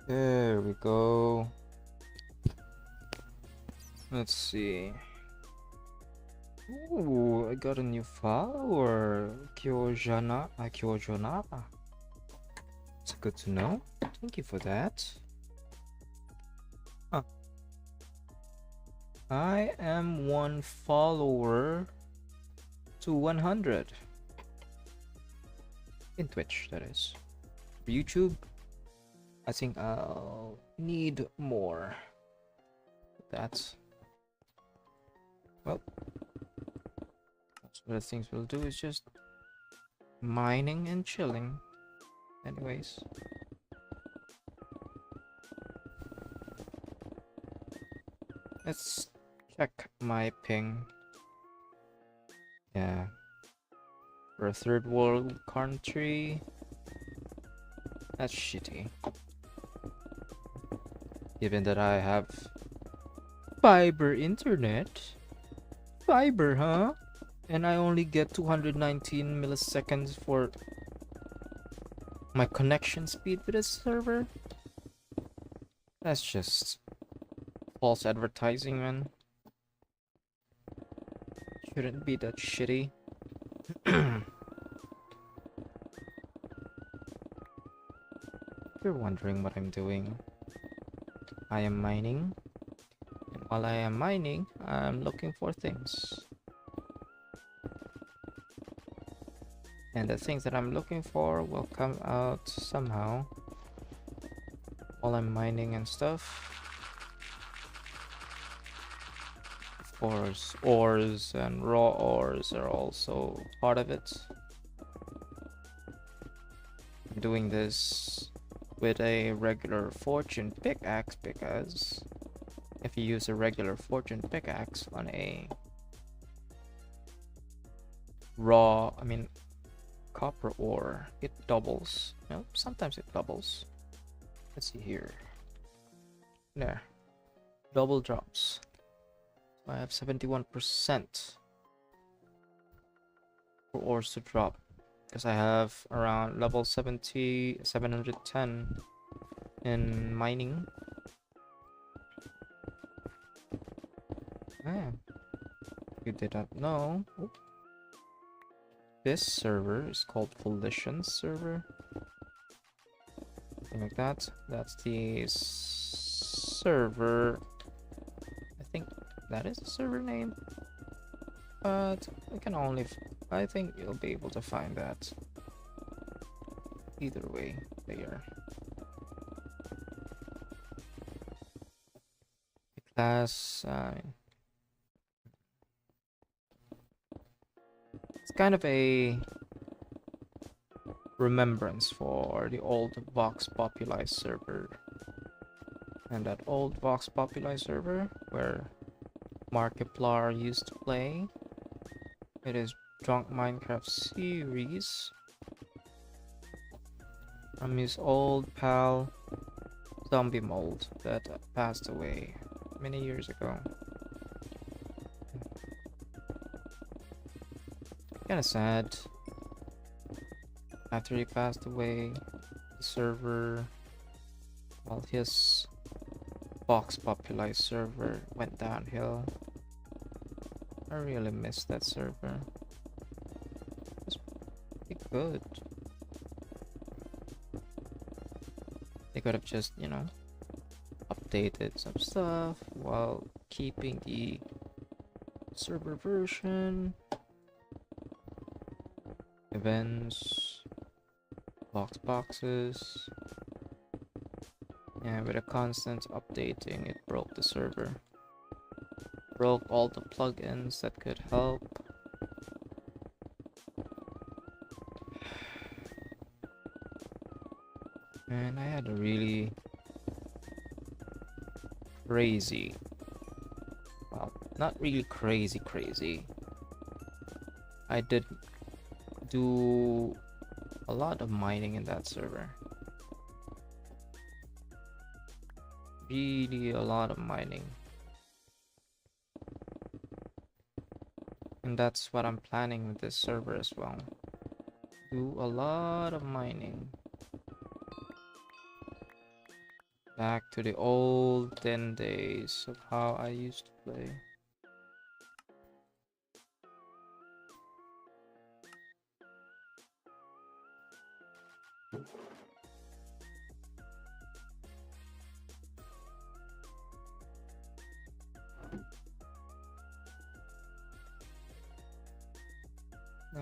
There we go. Let's see. Ooh, I got a new follower. Kyojana. It's good to know. Thank you for that. Huh. I am one follower to 100. In Twitch, that is. For YouTube, I think I'll need more. That's well, that's what the things we'll do is just mining and chilling. Anyways, let's check my ping. Yeah, for a third world country, that's shitty. Given that I have fiber internet. Fiber, huh? And I only get 219 milliseconds for my connection speed with this server. That's just false advertising, man. Shouldn't be that shitty. If you're wondering what I'm doing, I am mining. And while I am mining, I'm looking for things. And the things that I'm looking for will come out somehow while I'm mining and stuff. Of course, ores and raw ores are also part of it. I'm doing this with a regular fortune pickaxe because if you use a regular fortune pickaxe on a raw, copper ore, it doubles. No, sometimes it doubles. Let's see here. There. Double drops. So I have 71% for ores to drop. Because I have around level 70, 710 in mining. Ah, you did not know. Oop. This server is called Volition server. Something like that. That's the server. I think that is the server name. But I can only. I think you'll be able to find that. Either way, there. The class. It's kind of a remembrance for the old Vox Populi server. And that old Vox Populi server where Markiplier used to play. It is Drunk Minecraft series from his old pal Zombie Mold that passed away many years ago. Kinda sad. After he passed away, the server, well, his Vox Populi server went downhill. I really miss that server. It was pretty good. They could have just, updated some stuff while keeping the server version, events, locked boxes, and with a constant updating, it broke the server. Broke all the plugins that could help. And I had a really crazy, well, not really crazy. I did do a lot of mining in that server. Really a lot of mining. And that's what I'm planning with this server as well. Do a lot of mining. Back to the olden days of how I used to play. Uh,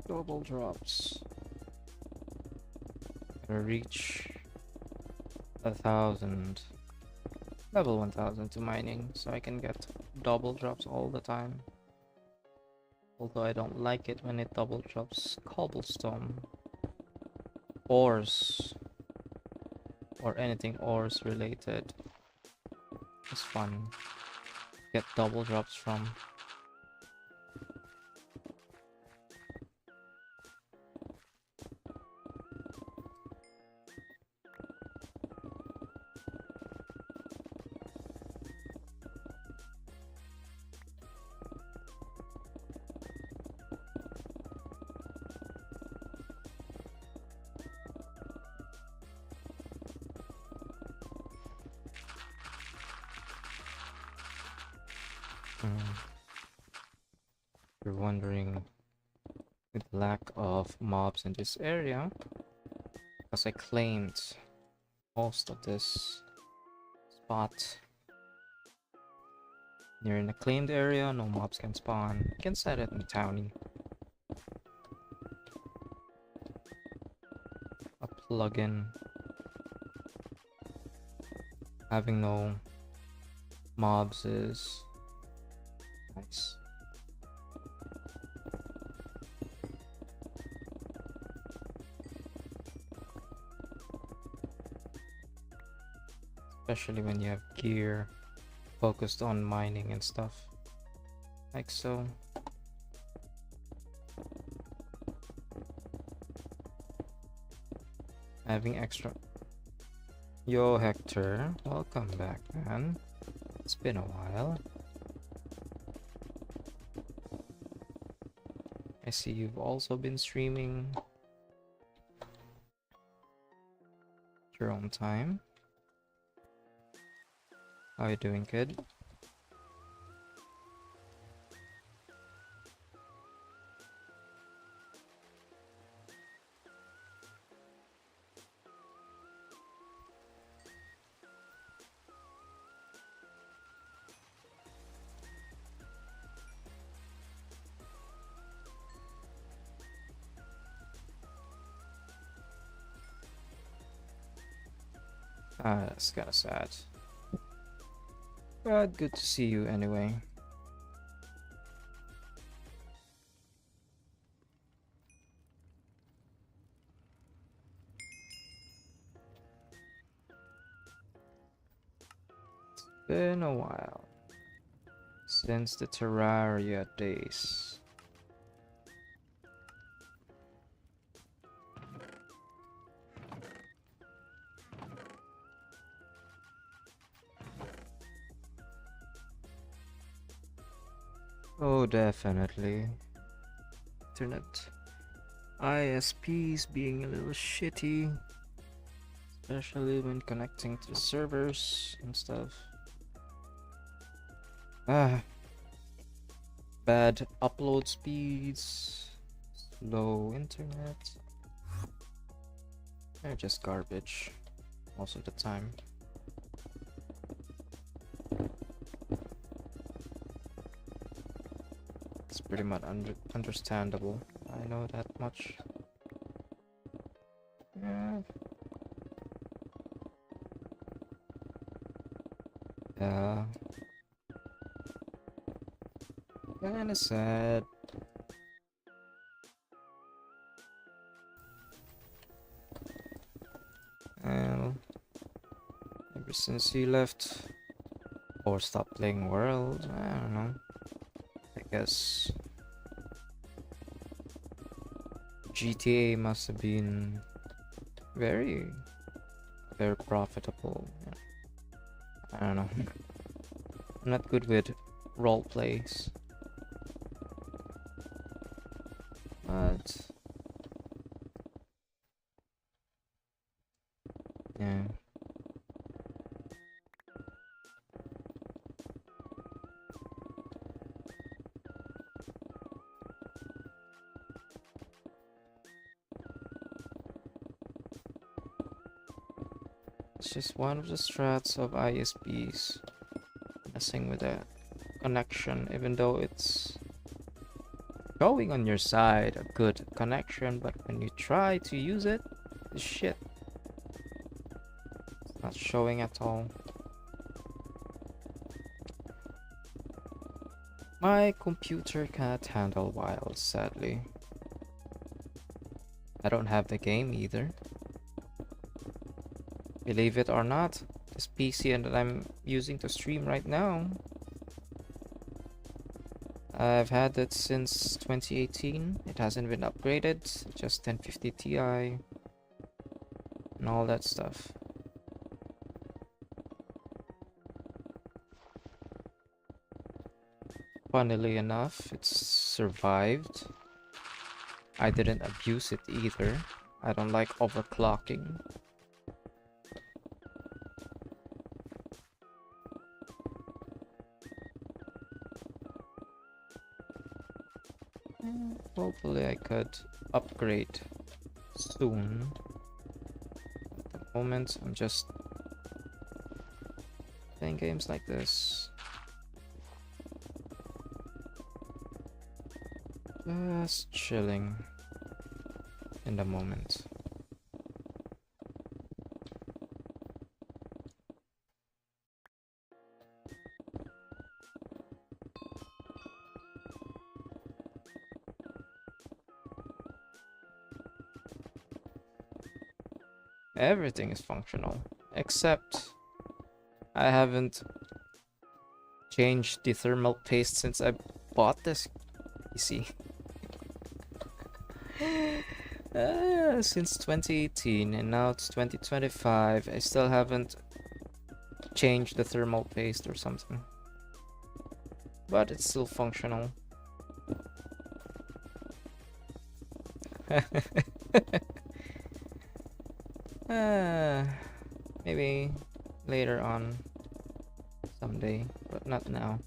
Double drops. Gotta reach 1,000. Level 1,000 to mining so I can get double drops all the time. Although I don't like it when it double drops cobblestone, ores, or anything ores related. It's fun. Get double drops from. You're wondering with lack of mobs in this area, because I claimed most of this spot. You're in a claimed area, no mobs can spawn. You can set it in townie. A plugin. Having no mobs is nice. Especially when you have gear focused on mining and stuff. Like so. Having extra. Yo, Hector. Welcome back, man. It's been a while. I see you've also been streaming your own time. How are you doing, kid? That's kinda sad. But good to see you anyway. It's been a while since the Terraria days. Oh, definitely. Internet ISPs being a little shitty, especially when connecting to servers and stuff. Bad upload speeds, slow internet. They're just garbage most of the time. It's pretty much understandable. I know that much. Yeah. Yeah. Kinda sad. Well, ever since he left or stopped playing World, I don't know. I guess GTA must have been very, very profitable. I don't know. I'm not good with role plays. But yeah. It's just one of the strats of ISPs messing with that connection, even though it's showing on your side a good connection, but when you try to use it, it's shit. It's not showing at all. My computer can't handle wild, sadly. I don't have the game either. Believe it or not, this PC that I'm using to stream right now, I've had it since 2018. It hasn't been upgraded, just 1050 Ti and all that stuff. Funnily enough, it's survived. I didn't abuse it either. I don't like overclocking. Hopefully I could upgrade soon. At the moment, I'm just playing games like this. Just chilling in the moment. Everything is functional, except I haven't changed the thermal paste since I bought this PC. Since 2018, and now it's 2025. I still haven't changed the thermal paste or something, but it's still functional. Maybe later on someday, but not now.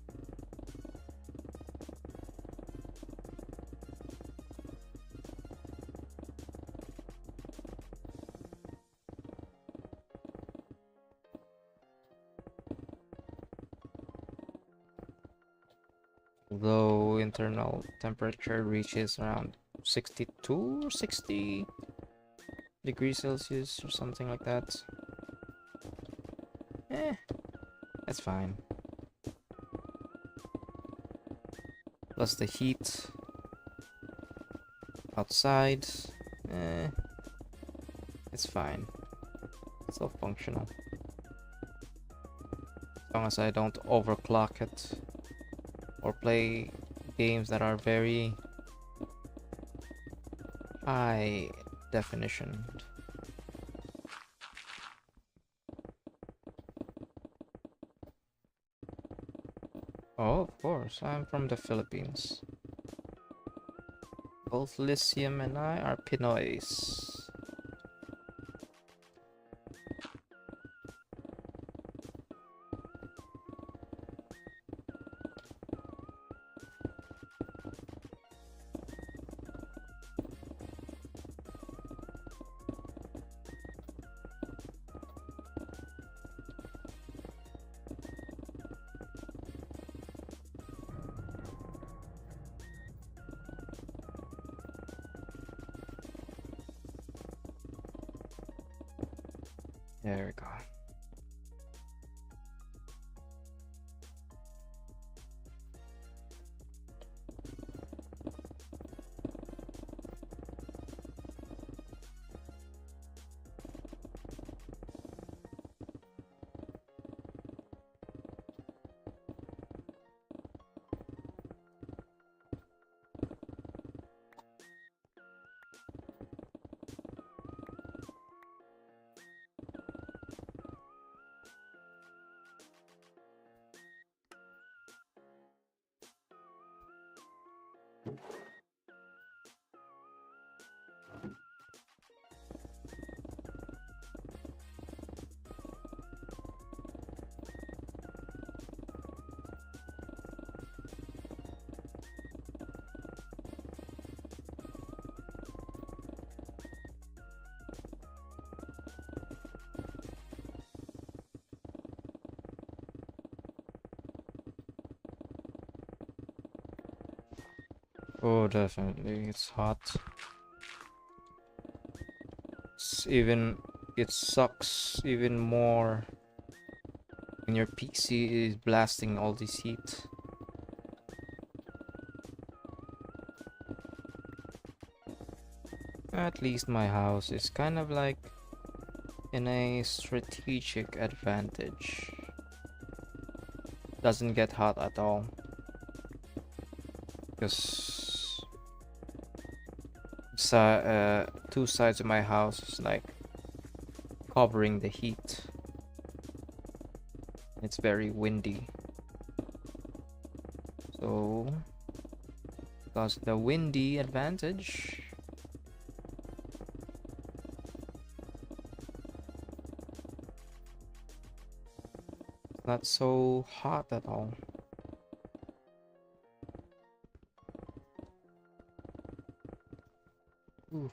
Though internal temperature reaches around 62 or 60 degrees Celsius or something like that. That's fine. Plus the heat outside, it's fine. It's still functional. As long as I don't overclock it or play games that are very high definition. Oh, of course, I'm from the Philippines. Both Lycium and I are Pinoys. There we go. Oh, definitely. It's hot. It's even it sucks even more when your PC is blasting all this heat. At least my house is kind of like in a strategic advantage. Doesn't get hot at all. Because two sides of my house is like covering the heat. It's very windy. So, because the windy advantage, it's not so hot at all. Ooh.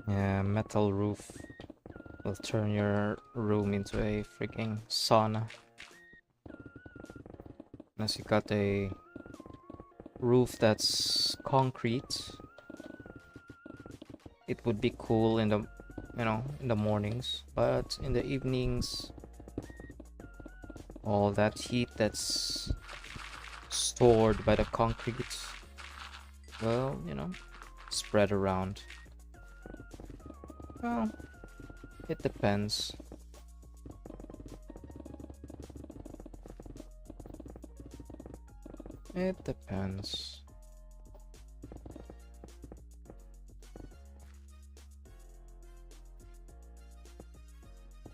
Yeah, metal roof will turn your room into a freaking sauna. Unless you got a roof that's concrete, it would be cool in the, in the mornings, but in the evenings, all that heat that's stored by the concrete, well, spread around. Well, it depends. It depends.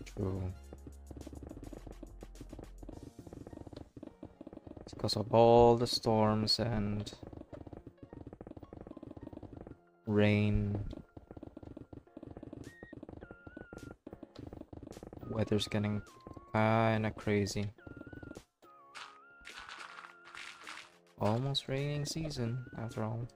True. It's because of all the storms and rain. Weather's getting kinda crazy. Almost raining season, after all.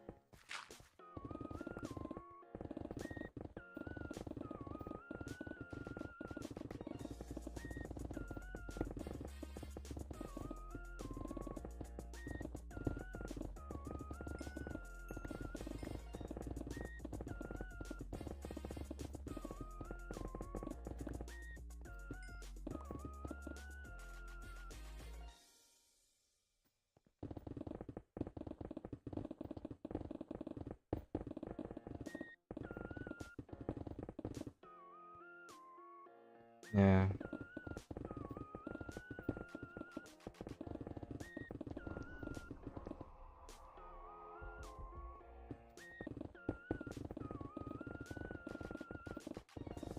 Yeah.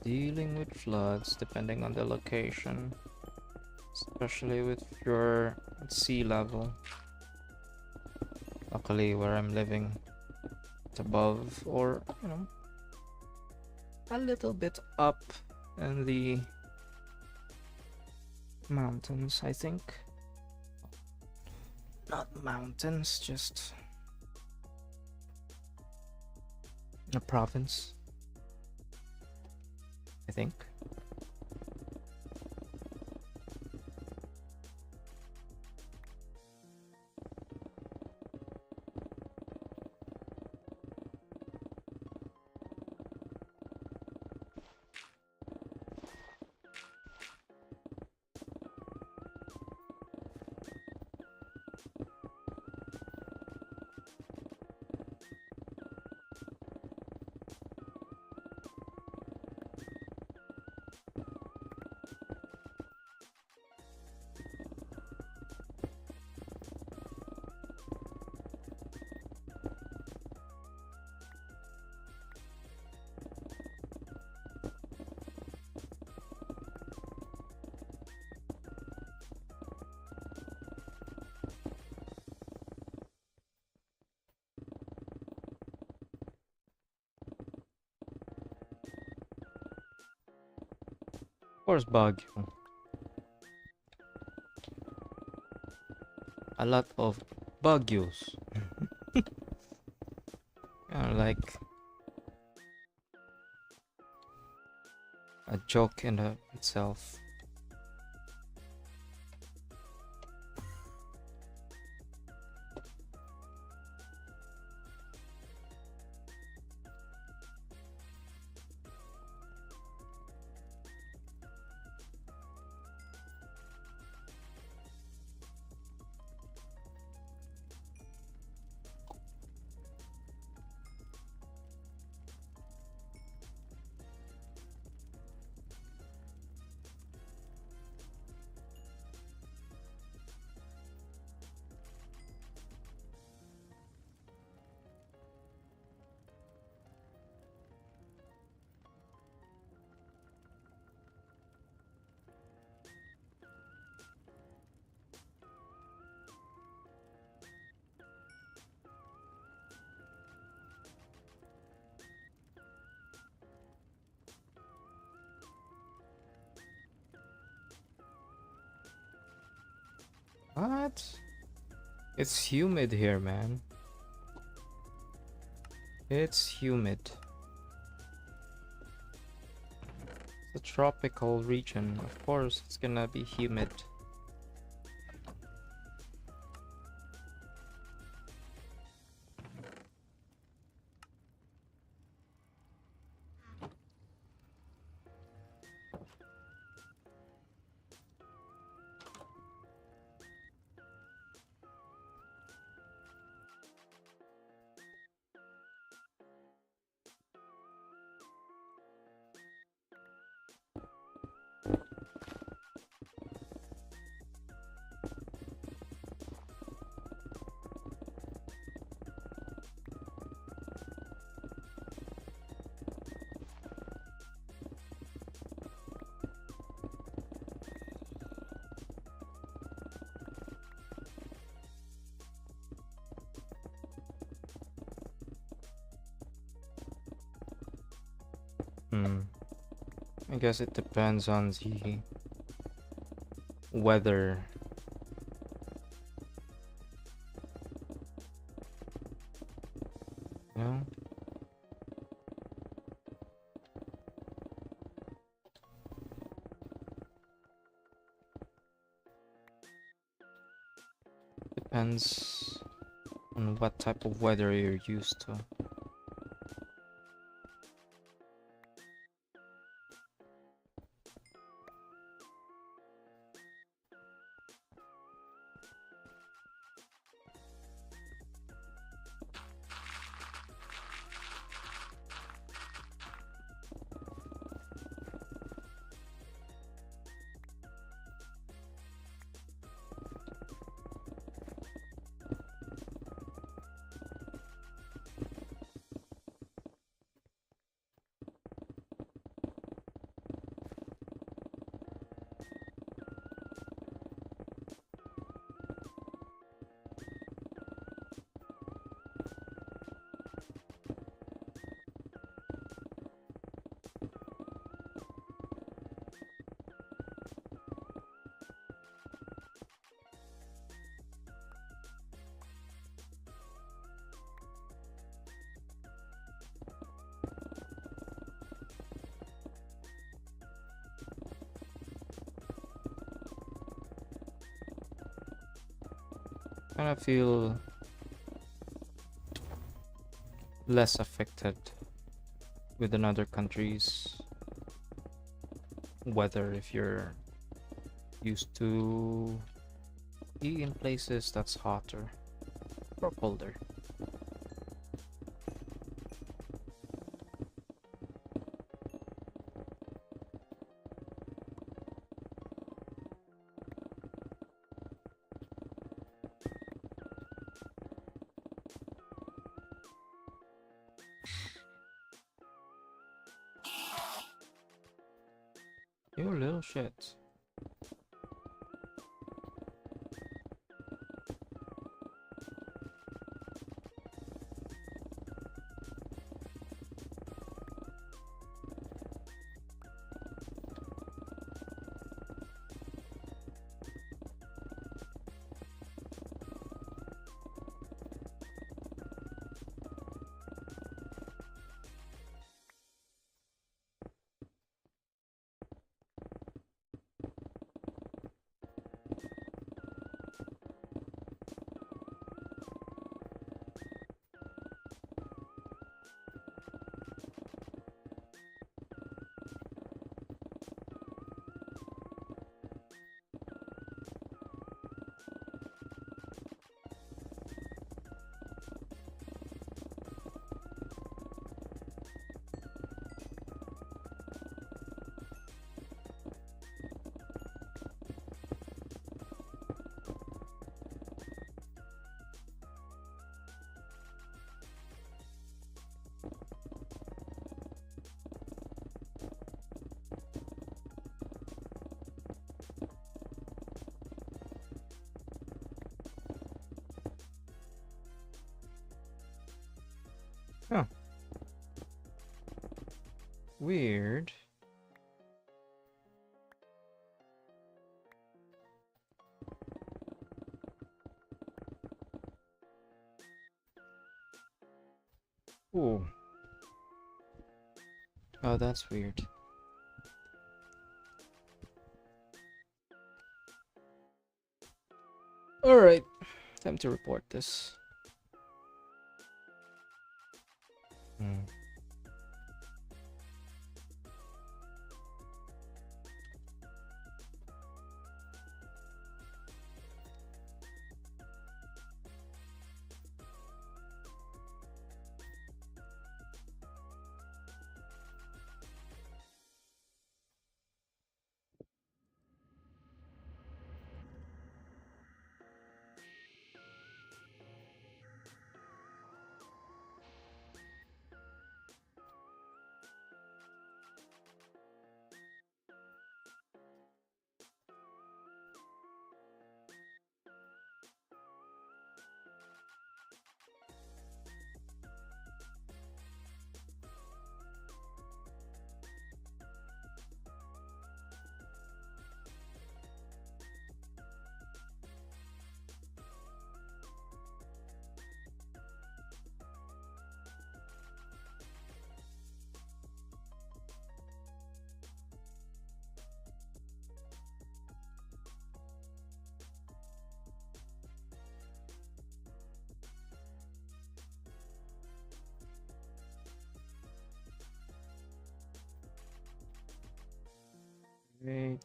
Dealing with floods depending on the location, especially with your sea level. Luckily, where I'm living, it's above, or a little bit up in the mountains, I think. Not mountains, just a province, I think. course, Baguio. A lot of Baguios. Like a joke in itself. What? It's humid here, man. It's humid. It's a tropical region. Of course, it's gonna be humid. I guess it depends on the weather. You know? Depends on what type of weather you're used to. Kind of feel less affected with another country's weather if you're used to be in places that's hotter or colder. You little shit. Weird. Ooh. Oh, that's weird. Alright, time to report this. Hmm. Wait.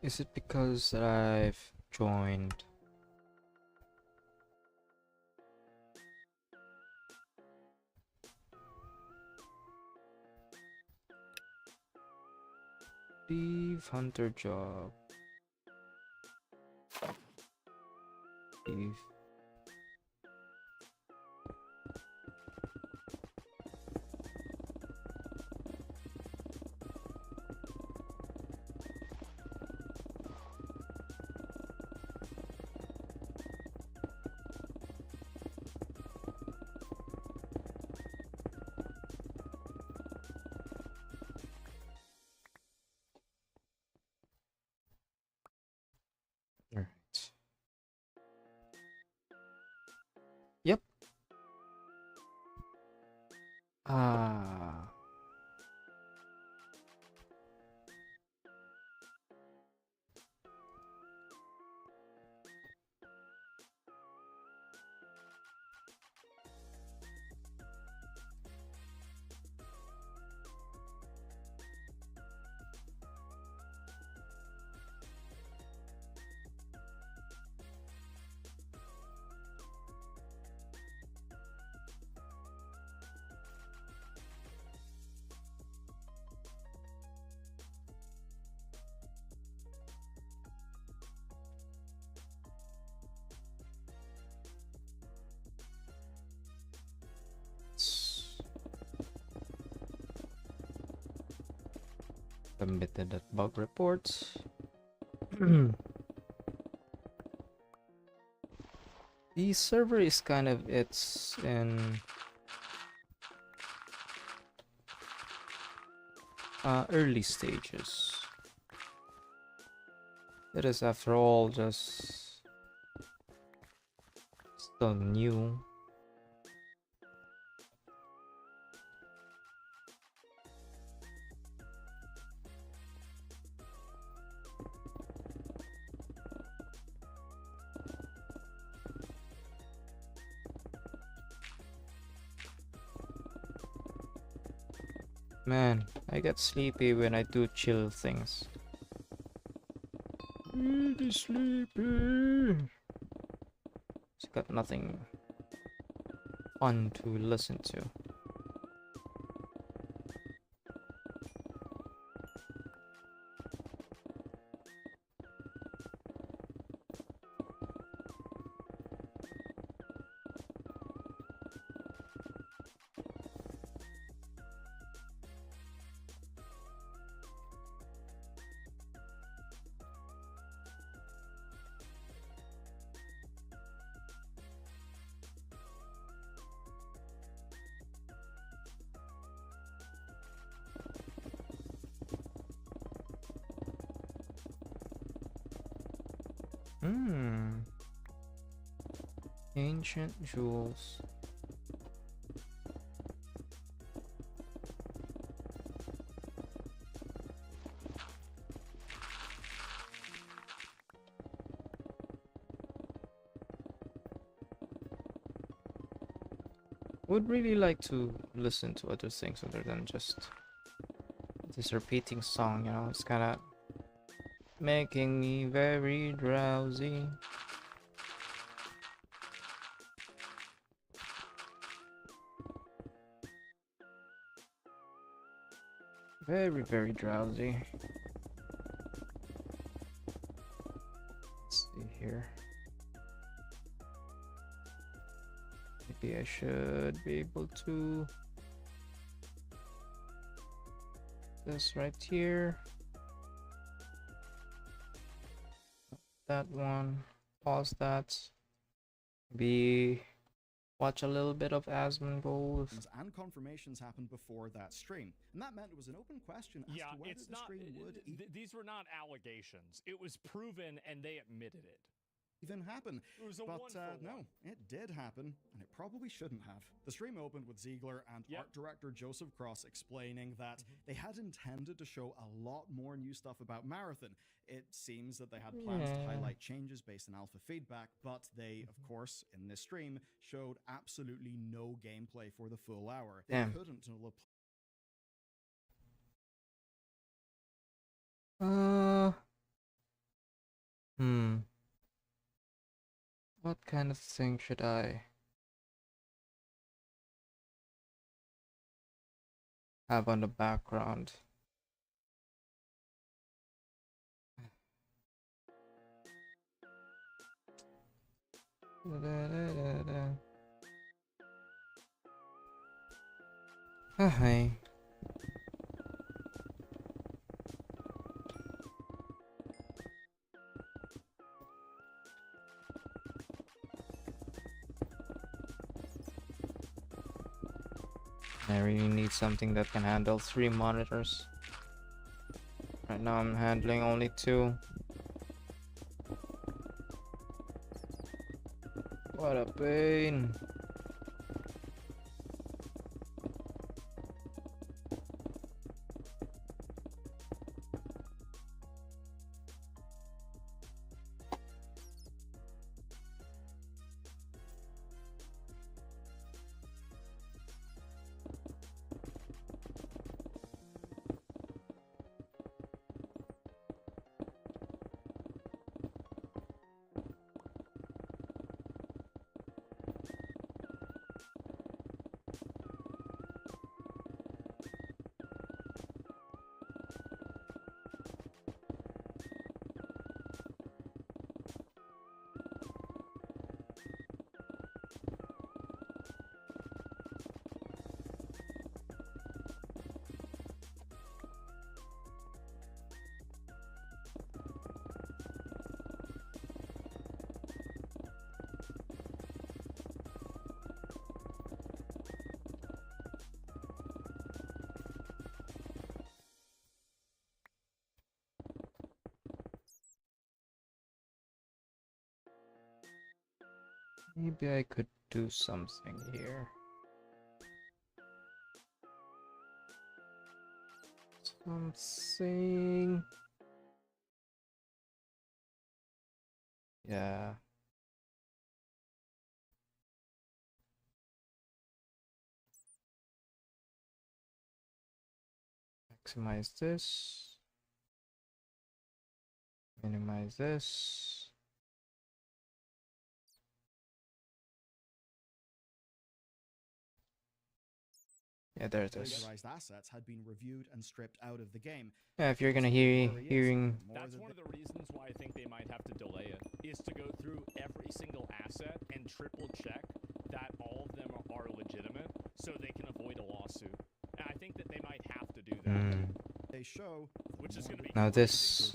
Is it because I've joined? Leave hunter job. Leave. Alright. Yep. Ah. Submitted that bug report. The server is kind of it's in early stages. It is, after all, just still new. Man, I get sleepy when I do chill things. Really sleepy. It's got nothing fun to listen to. Hmm. Ancient jewels. Would really like to listen to other things other than just this repeating song, you know, it's kind of making me very drowsy. Very, very drowsy. Let's see here. Maybe I should be able to this right here. That one. Pause that. Be watch a little bit of Asmongold. And confirmations happened before that stream, and that meant it was an open question as to whether the stream would these were not allegations. It was proven, and they admitted it. Even happen. It was a but no, it did happen, and it probably shouldn't have. The stream opened with Ziegler and art director Joseph Cross explaining that they had intended to show a lot more new stuff about Marathon. It seems that they had plans to highlight changes based on alpha feedback, but they, of course, in this stream, showed absolutely no gameplay for the full hour. They couldn't until What kind of thing should I have on the background? Hi. I really need something that can handle 3 monitors. Right now I'm handling only 2. What a pain. Maybe I could do something here. Something. Yeah. Maximize this. Minimize this. Yeah, there it is. Assets had been reviewed and stripped out of the game. Yeah, if you're gonna hearing. That's one of the reasons why I think they might have to delay it, is to go through every single asset and triple check that all of them are legitimate, so they can avoid a lawsuit. And I think that they might have to do that. They show, which is going to be now this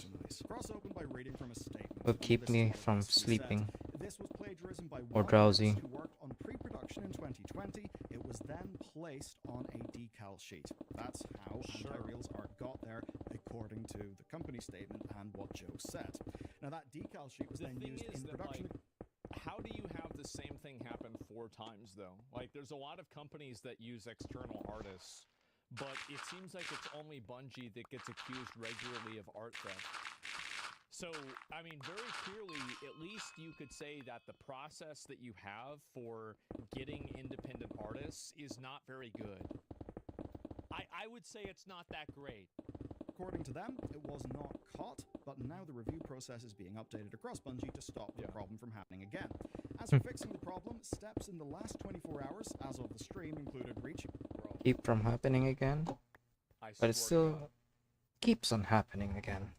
by reading from a statement will keep me from sleeping this was plagiarism by or drowsy. who worked on pre-production in 2020. It was then placed on a decal sheet. That's how anti-reels art got there, according to the company statement and what Joe said. Now that decal sheet was The then thing used is in that, production. like, how do you have the same thing happen 4 times, though? Like, there's a lot of companies that use external artists, but it seems like it's only Bungie that gets accused regularly of art theft. So, I mean, very clearly, at least you could say that the process that you have for getting independent artists is not very good. I would say it's not that great. According to them, it was not caught, but now the review process is being updated across Bungie to stop the problem from happening again. As for fixing the problem, steps in the last 24 hours, as of the stream, included reaching... Keep from happening again, but it still keeps on happening again.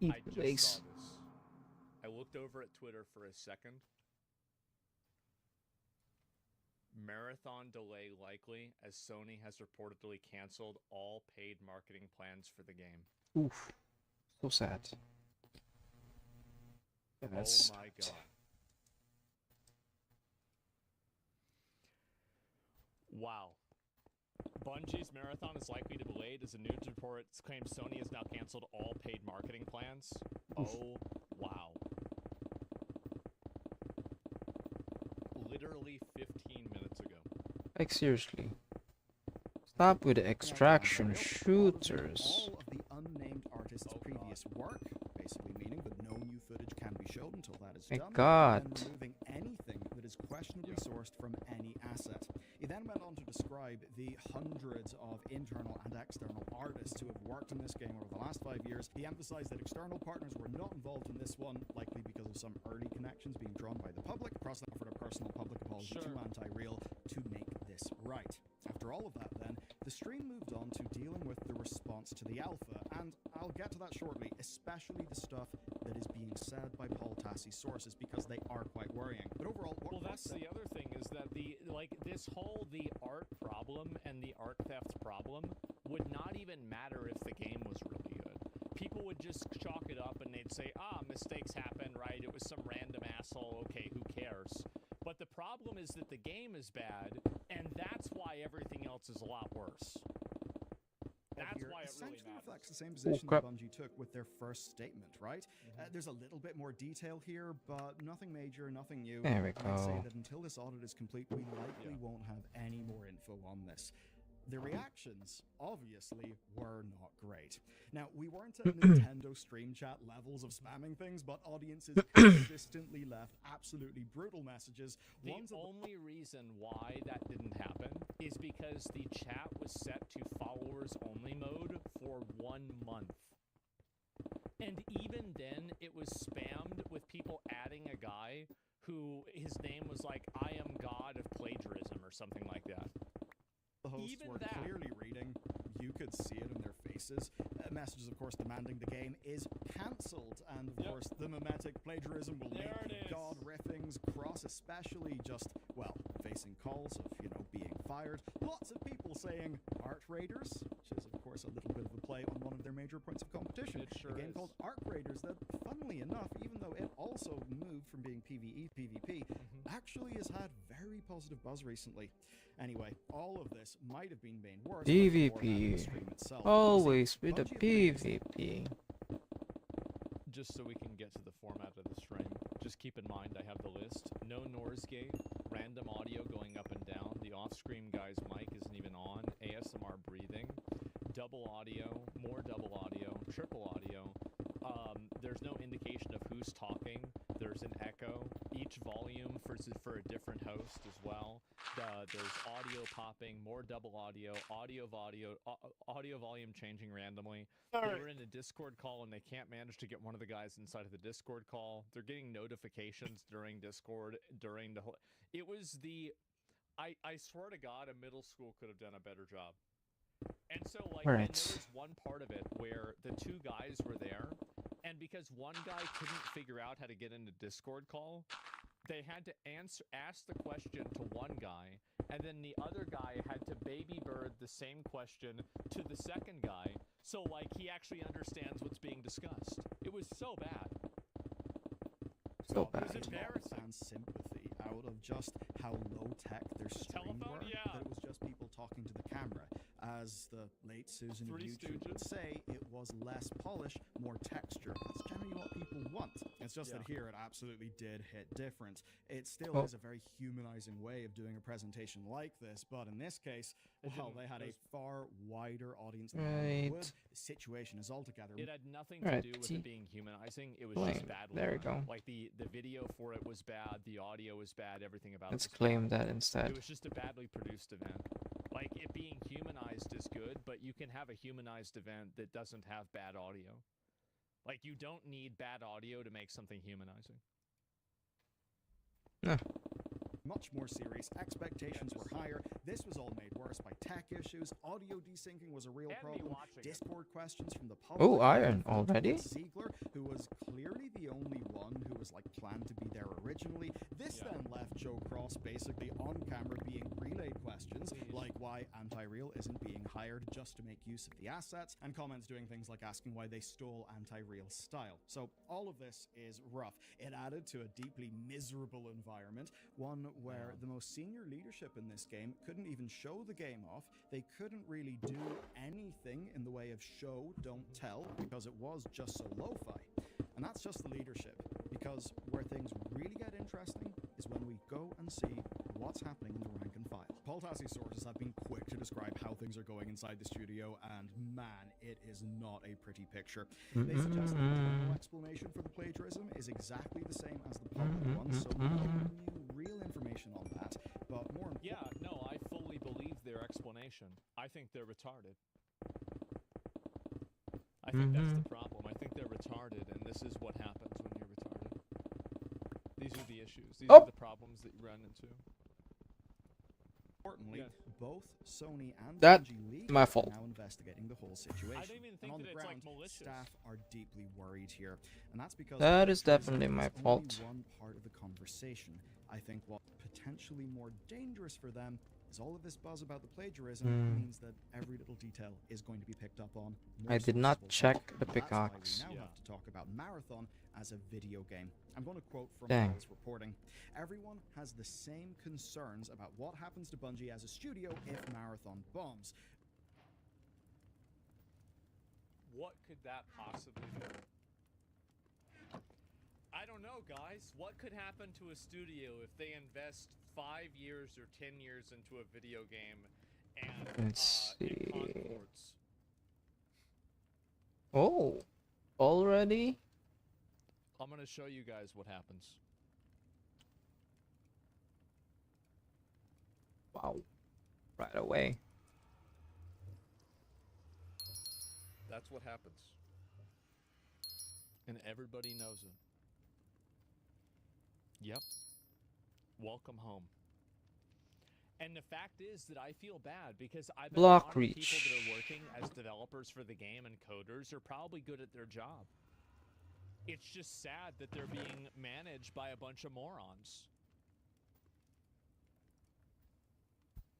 I just saw this. I looked over at Twitter for a second. Marathon delay likely, as Sony has reportedly canceled all paid marketing plans for the game. Oof. So sad. That's... Oh my god. Wow. Bungie's Marathon is likely to be delayed as a news report claims Sony has now canceled all paid marketing plans. Oh, wow. Literally 15 minutes ago. Like, seriously. Stop with the extraction shooters. All of the unnamed artist's previous work, basically meaning that no new footage can be shown until that is My done, God. and removing anything that is questionably sourced from any asset. He then went on to describe the hundreds of internal and external artists who have worked on this game over the last 5 years. He emphasized that external partners were not involved in this one, likely because of some early connections being drawn by the public. Cross offered a personal public apology to Anti-Real to make this right. After all of that, then, the stream moved on to dealing with the response to the alpha, and I'll get to that shortly, especially the stuff that is being said by Paul Tassi's sources, because they are quite worrying. But overall, well, that's the other thing, is that this whole the art problem and the art theft problem would not even matter if the game was really good. People would just chalk it up and they'd say, mistakes happen, right? It was some random asshole, okay, who cares? But the problem is that the game is bad, and that's why everything else is a lot worse. That's why it really matters. Reflects the same position that Bungie took with their first statement, right? There's a little bit more detail here, but nothing major, nothing new. There we I'd say go. that until this audit is complete, we likely won't have any more info on this. The reactions, obviously, were not great. Now, we weren't at Nintendo Stream Chat levels of spamming things, but audiences consistently left absolutely brutal messages. The only reason why that didn't happen is because the chat was set to followers-only mode for 1 month. And even then, it was spammed with people adding a guy who, his name was like, I am God of plagiarism or something like that. The hosts Even were that. clearly reading. You could see it in their faces. Messages, of course, demanding the game is cancelled. And, of course, the mimetic plagiarism will There it make is. God riffings cross, especially just, well, facing calls of, being fired. Lots of people saying Art Raiders, which is, of course, a little bit of a play on one of their major points of competition. It sure a game is. called Art Raiders that, funnily enough, even though it also moved from being PvE to PvP, actually has had very positive buzz recently. Anyway, all of this might have been made worse by the format of the PvP. stream itself. Always with the Bungie have previously- PvP. Just so we can get to the format of the stream, just keep in mind I have the list. No Noise Gate, random audio going up and down. The off-screen guy's mic isn't even on. ASMR breathing. Double audio, more double audio, triple audio. There's no indication of who's talking. There's an echo. Each volume for a different host as well. There's audio popping, more double audio, audio volume changing randomly. They were in a Discord call and they can't manage to get one of the guys inside of the Discord call. They're getting notifications during Discord during the whole. It was the. I swear to God, a middle school could have done a better job. And so, and there was one part of it where the two guys were there, and because one guy couldn't figure out how to get into Discord call, they had to ask the question to one guy, and then the other guy had to baby bird the same question to the second guy, so he actually understands what's being discussed. It was so bad. So bad. It was embarrassing. And sympathy out of just how low tech their stream Telephone? were. Yeah. That it was just people talking to the camera. As the late Susan of Three YouTube would Stooges. say, it was less polish, more texture. That's generally what people want. It's just that here it absolutely did hit different. It still Oh. is a very humanizing way of doing a presentation like this, but in this case, well, they had a far wider audience than they would. Right. The situation is altogether. It had nothing Alright, to do with see. it being humanizing. It was Claim. just badly There we done. go. Like the video for it was bad, the audio was bad, everything about Let's it was claim bad. that It instead. was just a badly produced event. Like, it being humanized is good, but you can have a humanized event that doesn't have bad audio. Like, you don't need bad audio to make something humanizing. Much more serious. Expectations were higher. This was all made worse by tech issues. Audio desyncing was a real And me problem. watching it. Discord questions from the public. Oh, Iron and from already? Ziegler, who was clearly the only one who was like planned to be there originally. This Yeah. then left Joe Cross basically on camera being relayed questions like why Anti-Real isn't being hired just to make use of the assets, and comments doing things like asking why they stole Anti-Real style. So all of this is rough. It added to a deeply miserable environment, one where the most senior leadership in this game couldn't even show the game off. They couldn't really do anything in the way of show, don't tell, because it was just so lo-fi. And that's just the leadership, because where things really get interesting is when we go and see what's happening in the rank and file. Paul Tassie's sources have been quick to describe how things are going inside the studio, and man, it is not a pretty picture. They suggest that the normal explanation for the plagiarism is exactly the same as the public one, so we don't have new real information on that, but more Yeah, no, I fully believe their explanation. I think they're retarded. I think that's the problem. I think they're retarded, and this is what happens when you're retarded. These are the issues. These are the problems that you run into. importantly, both Sony and That- Bungie League my are fault. now investigating the whole situation. I don't even think and on that the it's, like, ground, malicious. staff are deeply worried here, and that's because That is plagiarism definitely my is only fault. one part of the conversation. I think what's potentially more dangerous for them is all of this buzz about the plagiarism means that every little detail is going to be picked up on. More I did not sources will check talk, the and that's why pickaxe. we now Yeah. have to talk about Marathon as a video game. I'm going to quote from Dang. Paul's reporting. Everyone has the same concerns about what happens to Bungie as a studio if Marathon bombs. What could that possibly be? I don't know, guys. What could happen to a studio if they invest 5 years or 10 years into a video game and Let's it see. concords? Oh, already? I'm gonna show you guys what happens. Wow. Right away. That's what happens. And everybody knows it. Yep. Welcome home. And the fact is that I feel bad because I bet a Block lot of people reach. that are working as developers for the game and coders are probably good at their job. It's just sad that they're being managed by a bunch of morons.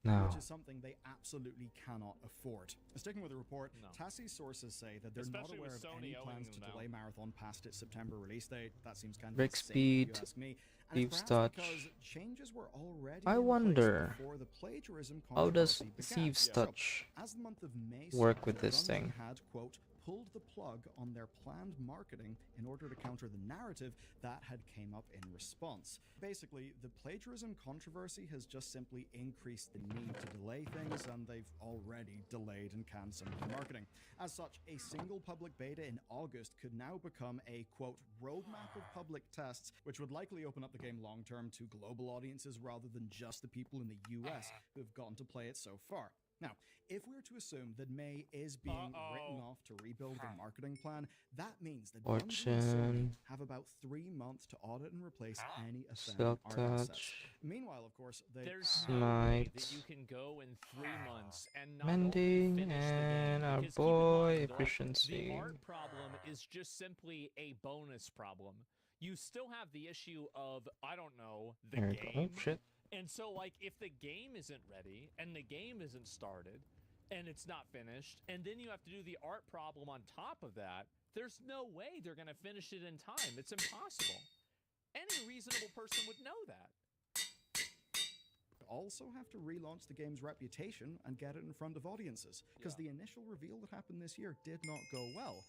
No. Which is something they absolutely cannot afford. Sticking with the report, No. Tassie's sources say that they're Especially not aware with of Sony any owing plans them to now. delay Marathon past its September release date. That seems kind of Brick insane, if speed, you ask me. And Thieves' it's perhaps Touch. because changes were already I in place wonder, before the plagiarism how does controversy began. Thieves' So, Touch as the month of May work started, with this Bungie thing? had, quote, pulled the plug on their planned marketing in order to counter the narrative that had came up in response. Basically, the plagiarism controversy has just simply increased the need to delay things, and they've already delayed and canned some of the marketing. As such, a single public beta in August could now become a, quote, roadmap of public tests, which would likely open up the game long-term to global audiences rather than just the people in the US who've gotten to play it so far. Now, if we're to assume that May is being written off to rebuild the marketing plan, that means that Bungie and Sony Fortune, have about 3 months to audit and replace any offending Silk art assets. Touch, Meanwhile, of course, there's Smite, no way that you can go in 3 months and not only Mending, finish the game, and our because keep in boy mind, like, Efficiency. the art problem is just simply a bonus problem. You still have the issue of, I don't know, the There we go. game. Oh, shit. And so, like, if the game isn't ready, and the game isn't started, and it's not finished, and then you have to do the art problem on top of that, there's no way they're going to finish it in time. It's impossible. Any reasonable person would know that. also have to relaunch the game's reputation and get it in front of audiences, because the initial reveal that happened this year did not go well.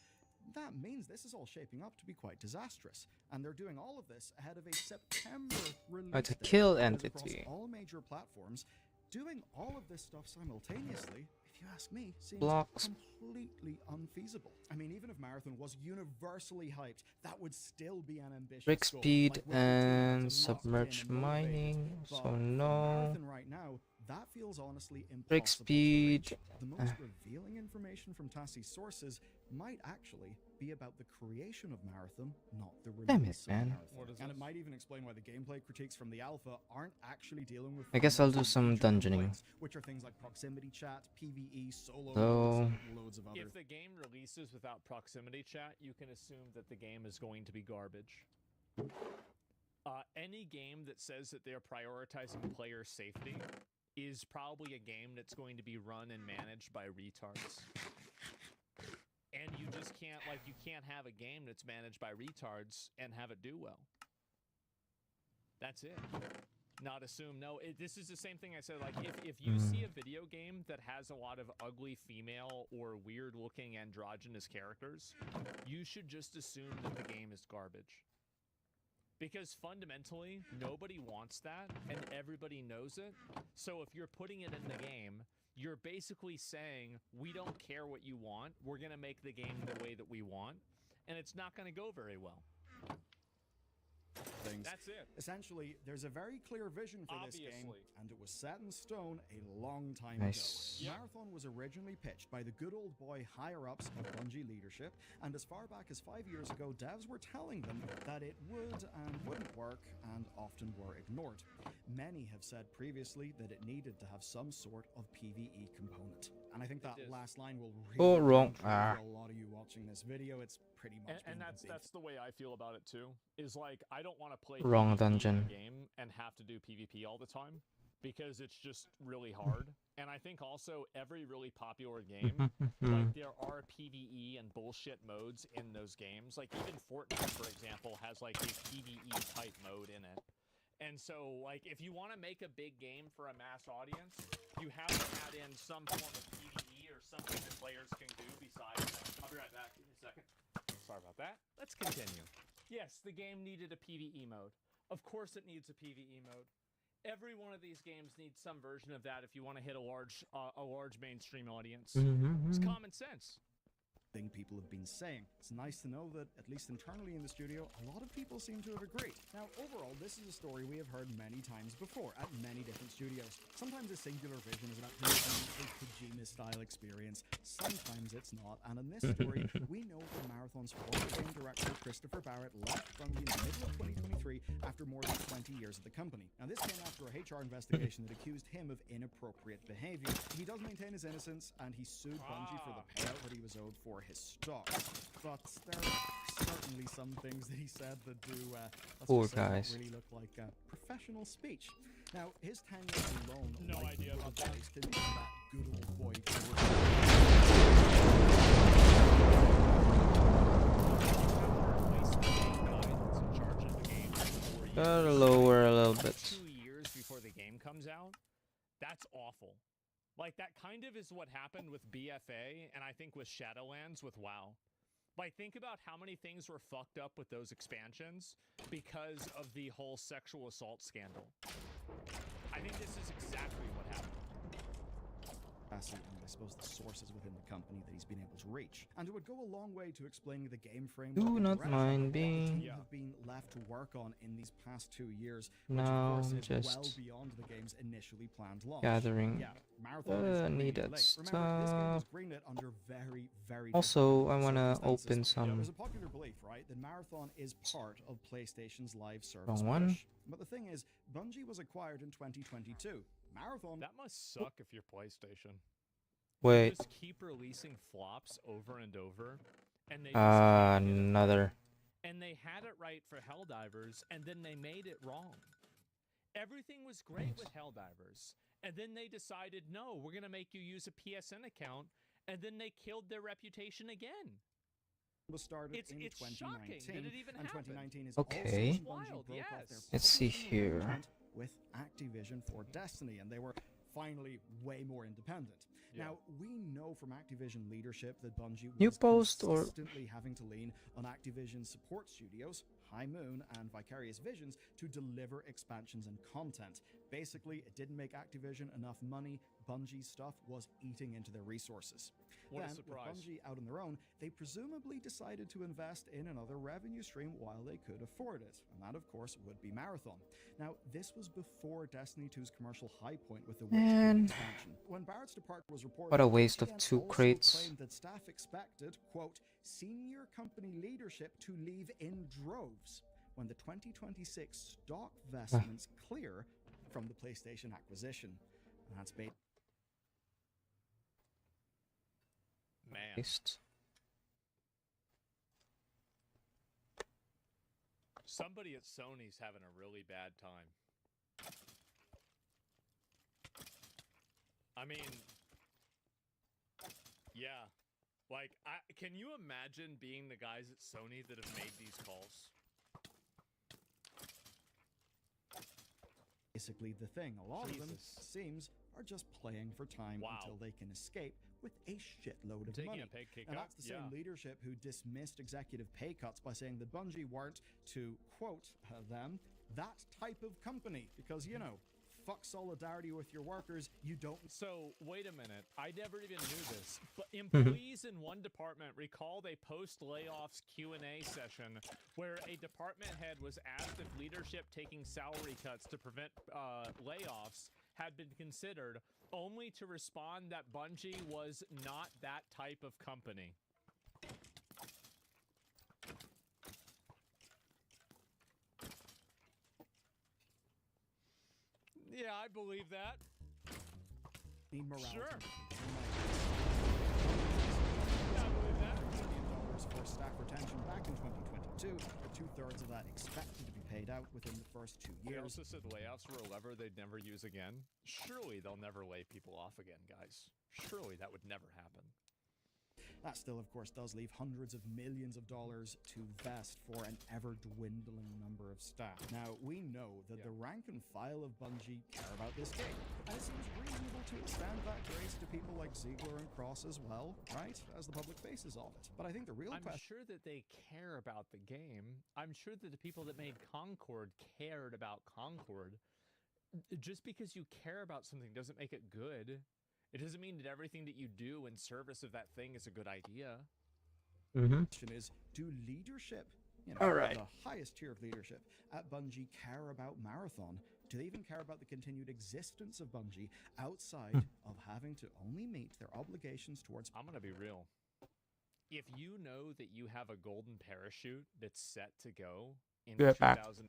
That means this is all shaping up to be quite disastrous, and they're doing all of this ahead of a September release To date kill that is entity. across all major platforms. Doing all of this stuff simultaneously, if you ask me, seems Blocks. completely unfeasible. I mean, even if Marathon was universally hyped, that would still be an ambitious Brick goal. speed Like, we're continuing and to lock in submerged and motivate it, mining. but So for no. Marathon right now, that feels honestly impossible Brick to speed. reach. The most revealing information from Tassie's sources might actually be about the creation of Marathon, not the release Damn it, of man. Marathon. What is And it this? might even explain why the gameplay critiques from the alpha aren't actually dealing with I guess I'll do fundamental some major dungeoning. complaints, which are things like proximity chat, PvE, solo So- modes, and loads of other If the game releases without proximity chat, you can assume that the game is going to be garbage. Any game that says that they're prioritizing player safety is probably a game that's going to be run and managed by retards. And you just can't, like, you can't have a game that's managed by retards and have it do well. That's it. Not assume. No, this is the same thing I said. Like, if you see a video game that has a lot of ugly female or weird looking androgynous characters, you should just assume that the game is garbage. Because fundamentally, nobody wants that, and everybody knows it. So if you're putting it in the game, you're basically saying, we don't care what you want, we're going to make the game the way that we want, and it's not going to go very well. things. That's it. Essentially, there's a very clear vision for this game, Obviously. and it was set in stone a long time Nice. ago. Yep. Marathon was originally pitched by the good old boy higher-ups of Bungie leadership, and as far back as 5 years ago, devs were telling them that it would and wouldn't work, and often were ignored. Many have said previously that it needed to have some sort of PvE component, and I think that did. last line will Oh, really wrong. ring true Ah. for a lot of you watching this video. It's pretty much And been that's conceived. the way I feel about it too. Is like I don't want to play Wrong PvP in a dungeon. game and have to do PvP all the time because it's just really hard. And I think also every really popular game, like there are PvE and bullshit modes in those games. Like even Fortnite, for example, has like a PvE type mode in it. And so, like, if you want to make a big game for a mass audience, you have to add in some form of PvE or something that players can do besides. I'll be right back. Give me a second. Sorry about that. Let's continue. Yes, the game needed a PvE mode. Of course it needs a PvE mode. Every one of these games needs some version of that if you want to hit a large mainstream audience. It's common sense. Thing people have been saying. It's nice to know that, at least internally in the studio, a lot of people seem to have agreed. Now, overall, this is a story we have heard many times before at many different studios. Sometimes a singular vision is about creating a Kojima-style experience. Sometimes it's not. And in this story, we know that Marathon's former game director, Christopher Barrett, left Bungie in the middle of 2023 after more than 20 years at the company. Now, this came after a HR investigation that accused him of inappropriate behavior. He does maintain his innocence, and he sued Bungie for the payout that he was owed for his stock. But there are certainly some things that he said that do let's Poor just say, not guys. really look like professional speech. Now, his tenure alone No likely idea would about have that. placed him in that good old boy Gotta lower a little bit. 2 years before the game comes out. That's awful. Like that kind of is what happened with BFA and I think with Shadowlands with WoW. Like think about how many things were fucked up with those expansions because of the whole sexual assault scandal. I think this is exactly what happened. and I suppose the sources within the company that he's been able to reach. And it would go a long way to explaining the game framework Do and not direction mind that the being- team Yeah. have been left to work on in these past 2 years, which Now of course I'm is well just beyond the game's initially planned launch. gathering Yeah, Marathon is really needed late. Remember, this game was stuff. greenlit under very, very Also, difficult I wanna circumstances. open some. There's a popular belief, right, that Marathon is part of PlayStation's live service Wrong one. push. But the thing is, Bungie was acquired in 2022. Marathon That must suck if you're PlayStation. Wait, Just keep releasing flops over and over, and they just can't get it another. right. And they had it right for Helldivers, and then they made it wrong. Everything was great with Helldivers, and then they decided, no, we're gonna make you use a PSN account, and then they killed their reputation again. was started It's in shocking 2019, that it even and happened. 2019 is Okay. also when Bungie Wild, broke off yes. their Let's see publishing here. agreement with Activision for Destiny, and they were finally way more independent. Yeah. Now, we know from Activision leadership that Bungie New was post or- consistently having to lean on Activision support studios, High Moon and Vicarious Visions, to deliver expansions and content. Basically, it didn't make Activision enough money. Bungie's stuff was eating into their resources. What a Then, surprise. with Bungie out on their own, they presumably decided to invest in another revenue stream while they could afford it, and that, of course, would be Marathon. Now, this was before Destiny 2's commercial high point with the Witch Queen Man. expansion. When Barrett's departure was reported, What a waste of IGN 2 also crates. claimed that staff expected, quote, senior company leadership to leave in droves when the 2026 stock vestments clear from the PlayStation acquisition. And that's based Man. Waste. Somebody at Sony's having a really bad time. I mean, yeah. Like, can you imagine being the guys at Sony that have made these calls? basically the thing. A lot of them, Jesus. it seems, are just playing for time Wow. until they can escape with a shitload of Taking money. a pay cut. And that's the same leadership who dismissed executive pay cuts by saying that Bungie weren't, to quote them, that type of company. Because, you know, fuck solidarity with your workers, you don't. So, wait a minute. I never even knew this. But employees in one department recalled a post-layoffs Q&A session where a department head was asked if leadership taking salary cuts to prevent layoffs had been considered, only to respond that Bungie was not that type of company. Yeah, I believe that. Need morale. Sure. $1 I believe that. million for staff retention back in 2022, with 2/3 of that expected to be paid out within the first 2 They years. also said layoffs were a lever they'd never use again. Surely they'll never lay people off again, guys. Surely that would never happen. That still, of course, does leave hundreds of millions of dollars to vest for an ever-dwindling number of staff. Now, we know that the rank and file of Bungie care about this game, and it seems reasonable to extend that grace to people like Ziegler and Cross as well, right? As the public faces of it. But I think the real I'm question... sure that they care about the game. I'm sure that the people that made Concord cared about Concord. Just because you care about something doesn't make it good. It doesn't mean that everything that you do in service of that thing is a good idea. question is, do leadership, you know, All right. the highest tier of leadership at Bungie care about Marathon? Do they even care about the continued existence of Bungie outside of having to only meet their obligations towards... I'm going to be real. If you know that you have a golden parachute that's set to go in Be right back. 2000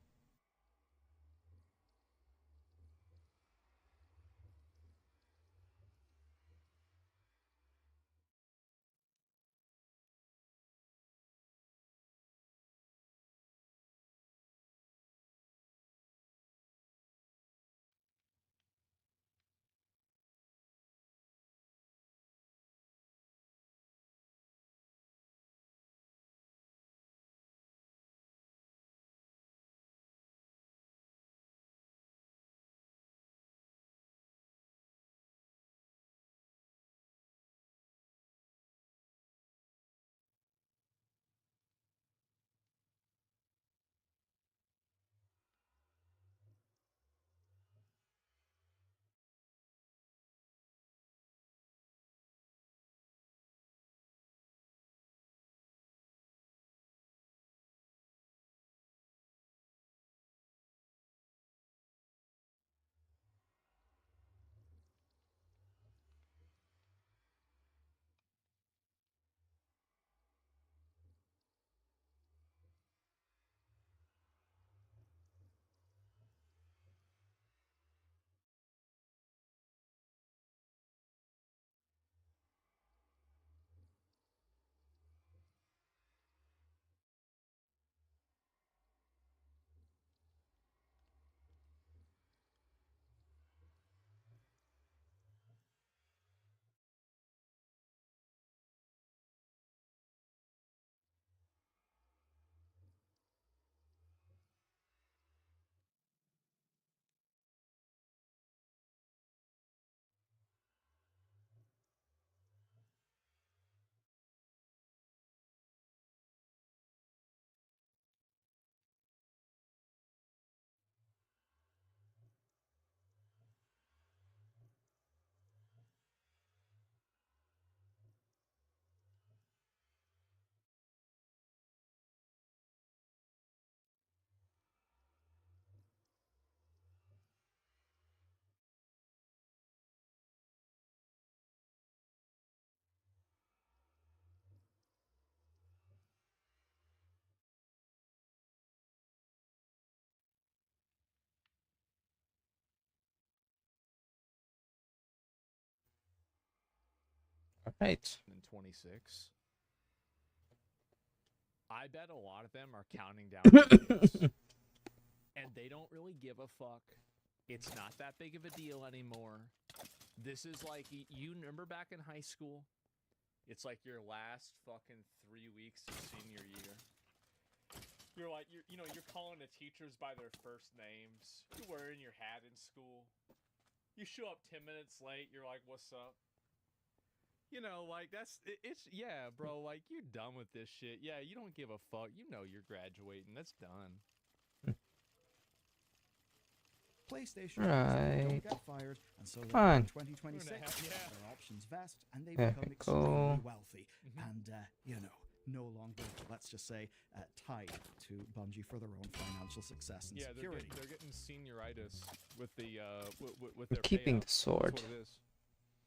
Right. And 26. I bet a lot of them are counting down videos, and they don't really give a fuck. It's not that big of a deal anymore. This is like, you remember back in high school? It's like your last fucking 3 weeks of senior year. You're like, you're calling the teachers by their first names. You're wearing your hat in school. You show up 10 minutes late. You're like, what's up? You know, like, yeah, bro, like, you're done with this shit. Yeah, you don't give a fuck. You know you're graduating. That's done. PlayStation Right. don't get fired, and so Fine. in 2026, Yeah. their options vest, and they Yeah, become cool. extremely wealthy, Mhm. and, no longer, let's just say, tied to Bungie for their own financial success and Yeah, security. they're getting senioritis with the with I'm their keeping payout. the sword. That's what it is.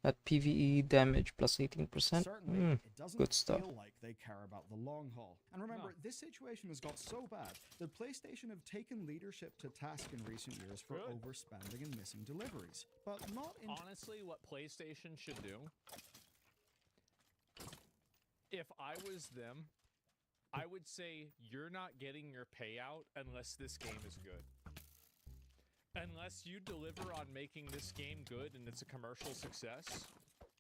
That PvE damage plus 18%. Certainly, it doesn't good stuff. feel like they care about the long haul. And remember, No. this situation has got so bad that PlayStation have taken leadership to task in recent years for Good. overspending and missing deliveries. But not in Honestly, what PlayStation should do, if I was them, I would say you're not getting your payout unless this game is good. Unless you deliver on making this game good and it's a commercial success,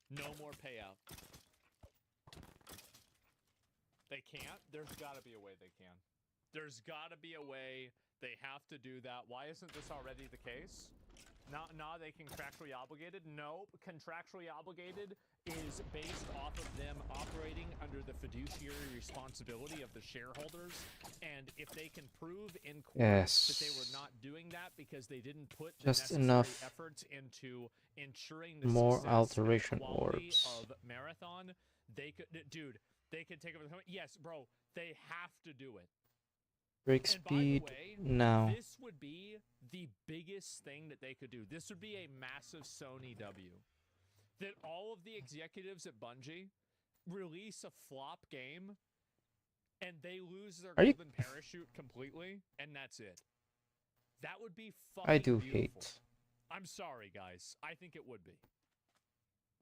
no more payout. They can't. There's got to be a way they can. There's got to be a way they have to do that. Why isn't this already the case? Now they contractually obligated? No, contractually obligated is based off of them operating under the fiduciary responsibility of the shareholders. And if they can prove in court that they were Yes. not doing that because they didn't put the Just necessary enough efforts into ensuring the more success alteration and quality orbs. of Marathon, they could, dude, they could take over the company. Yes, bro, they have to do it. Break And by the speed way, now. this would be the biggest thing that they could do. This would be a massive Sony W. That all of the executives at Bungie release a flop game and they lose their Are you- golden parachute completely, and that's it. That would be fucking I do beautiful. hate I'm sorry, guys. I think it would be.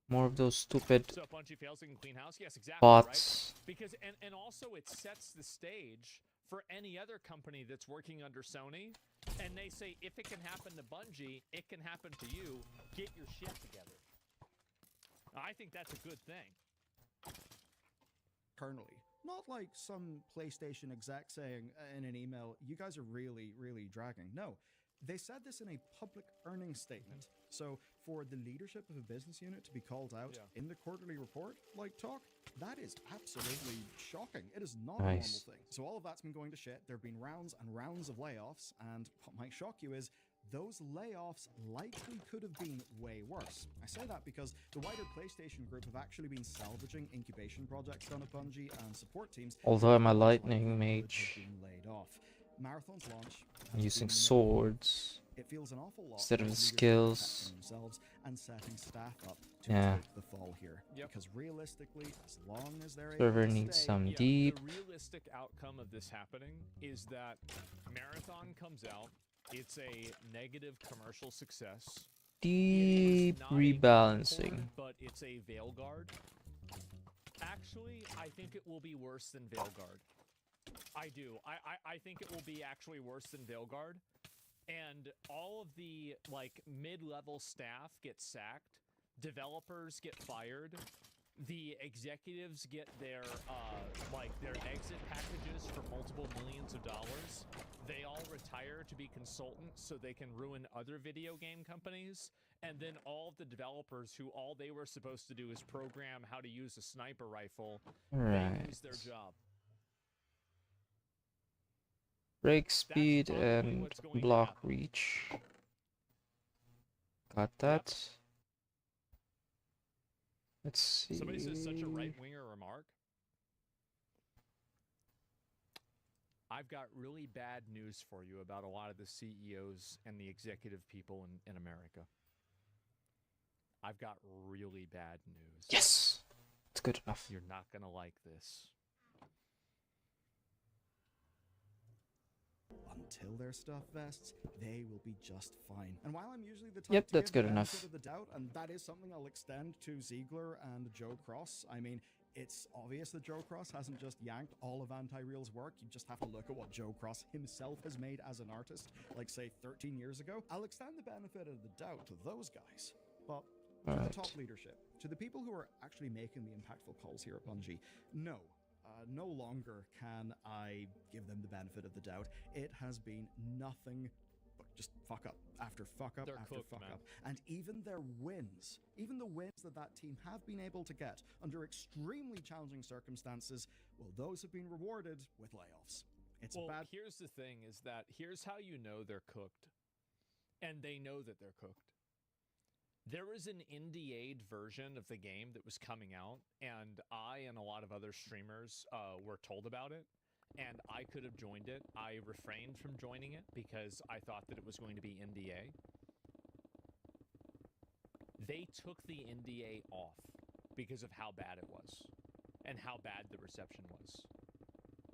more of those stupid So if Bungie fails, they can clean house? Yes, exactly, right? bots. Because and also it sets the stage for any other company that's working under Sony, and they say if it can happen to Bungie, it can happen to you. Get your shit together. I think that's a good thing. internally. Not like some PlayStation exec saying in an email, you guys are really, really dragging. No, they said this in a public earnings statement. So for the leadership of a business unit to be called out in the quarterly report, like talk, that is absolutely shocking. It is not a normal Nice. thing. So all of that's been going to shit. There have been rounds and rounds of layoffs, and what might shock you is those layoffs likely could have been way worse. I say that because the wider PlayStation group have actually been salvaging incubation projects done at Bungie and support teams. Although I'm a that lightning could have mage, been laid off. Marathon's launch I'm has using been in the middle of swords it feels an awful lot instead of like the leadership skills. protecting themselves and setting staff up to Yeah. take the fall here. Yep. Because realistically, as long as they're Server able to needs stay, some Yeah, deep. the realistic outcome of this happening is that Marathon comes out. It's a negative commercial success. It Deep is not a rebalancing. Unicorn, but it's a Veilguard. Actually, I think it will be worse than Veilguard. I do. I think it will be actually worse than Veilguard. And all of the, like, mid-level staff get sacked. Developers get fired. The executives get their, their exit packages for multiple millions of dollars. They all retire to be consultants so they can ruin other video game companies. And then all of the developers who all they were supposed to do is program how to use a sniper rifle, they Right. lose their job. Break speed probably and what's going to block happen. reach. Got that. Let's see. Somebody says such a right-winger remark. I've got really bad news for you about a lot of the CEOs and the executive people in America. I've got really bad news. Yes! It's good enough. You're not going to like this. until their stuff vests, they will be just fine. And while I'm usually the type Yep, to that's give good the enough. benefit of the doubt, and that is something I'll extend to Ziegler and Joe Cross. I mean, it's obvious that Joe Cross hasn't just yanked all of Anti-Real's work. You just have to look at what Joe Cross himself has made as an artist, like, say, 13 years ago. I'll extend the benefit of the doubt to those guys. But to the top leadership, to the people who are actually making the impactful calls here at Bungie, no longer can I give them the benefit of the doubt. It has been nothing but just fuck up after fuck up after fuck up. And even their wins, even the wins that team have been able to get under extremely challenging circumstances, well, those have been rewarded with layoffs. It's bad. Here's the thing is that here's how you know they're cooked. And they know that they're cooked. There was an NDA'd version of the game that was coming out, and I and a lot of other streamers were told about it, and I could have joined it. I refrained from joining it because I thought that it was going to be NDA. They took the NDA off because of how bad it was and how bad the reception was.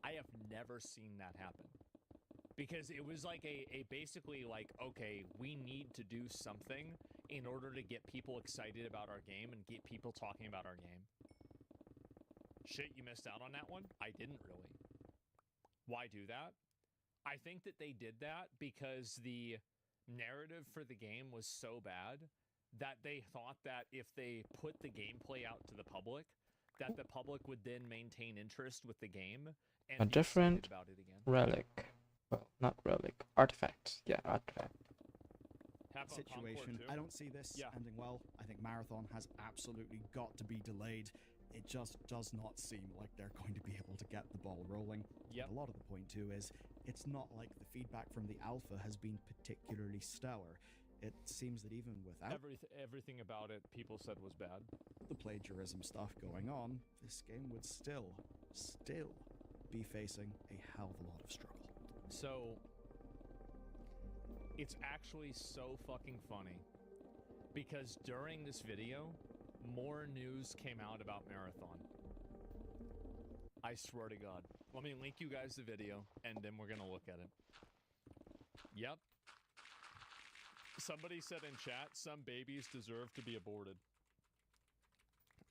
I have never seen that happen. Because it was like a basically like, okay, we need to do something in order to get people excited about our game and get people talking about our game. Shit, you missed out on that one? I didn't really. Why do that? I think that they did that because the narrative for the game was so bad that they thought that if they put the gameplay out to the public, that the public would then maintain interest with the game and A be different excited about it again. relic. Well, not relic. Artifact. Yeah, artifact. Situation. I don't see this ending well. I think Marathon has absolutely got to be delayed. It just does not seem like they're going to be able to get the ball rolling. A lot of the point too is it's not like the feedback from the alpha has been particularly stellar. It seems that even without everything about it people said was bad, the plagiarism stuff going on, this game would still be facing a hell of a lot of struggle. So it's actually so fucking funny because during this video, more news came out about Marathon. I swear to God. Let me link you guys the video and then we're gonna look at it. Yep. Somebody said in chat, some babies deserve to be aborted.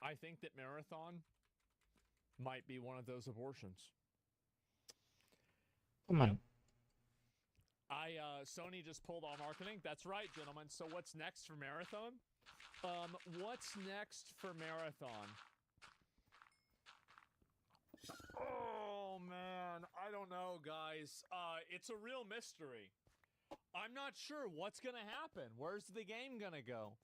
I think that Marathon might be one of those abortions. Come on. Sony just pulled all marketing. That's right, gentlemen. So what's next for Marathon? What's next for Marathon? Oh, man. I don't know, guys. It's a real mystery. I'm not sure what's going to happen. Where's the game going to go?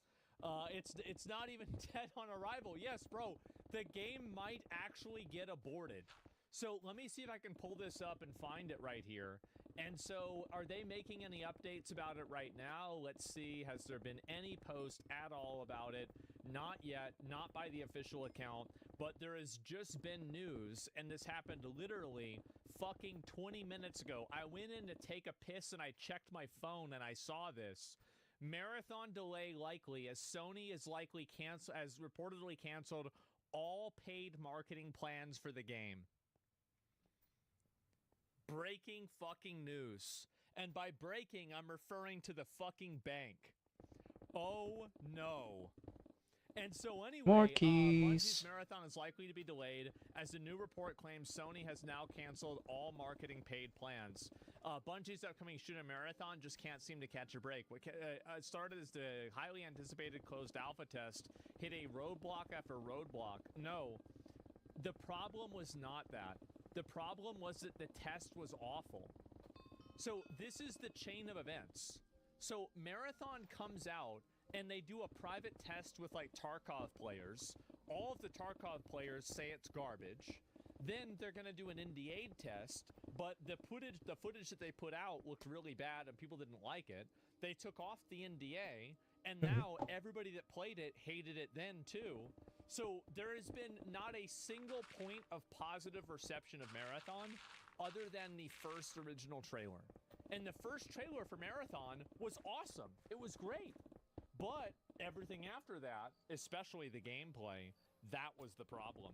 It's not even dead on arrival. Yes, bro. The game might actually get aborted. So let me see if I can pull this up and find it right here. And so are they making any updates about it right now? Let's see. Has there been any post at all about it? Not yet. Not by the official account. But there has just been news. And this happened literally fucking 20 minutes ago. I went in to take a piss and I checked my phone and I saw this. Marathon delay likely as Sony is likely has reportedly canceled all paid marketing plans for the game. Breaking fucking news. And by breaking, I'm referring to the fucking bank. Oh, no. And so anyway, More keys. Bungie's Marathon is likely to be delayed as the new report claims Sony has now canceled all marketing paid plans. Bungie's upcoming shooter Marathon just can't seem to catch a break. What started as the highly anticipated closed alpha test hit a roadblock after roadblock. No, the problem was not that. The problem was that the test was awful. So this is the chain of events. So Marathon comes out and they do a private test with like Tarkov players. All of the Tarkov players say it's garbage. Then they're gonna do an NDA test, but the footage that they put out looked really bad and people didn't like it. They took off the NDA, and now everybody that played it hated it then too. So there has been not a single point of positive reception of Marathon other than the first original trailer. And the first trailer for Marathon was awesome. It was great. But everything after that, especially the gameplay, that was the problem.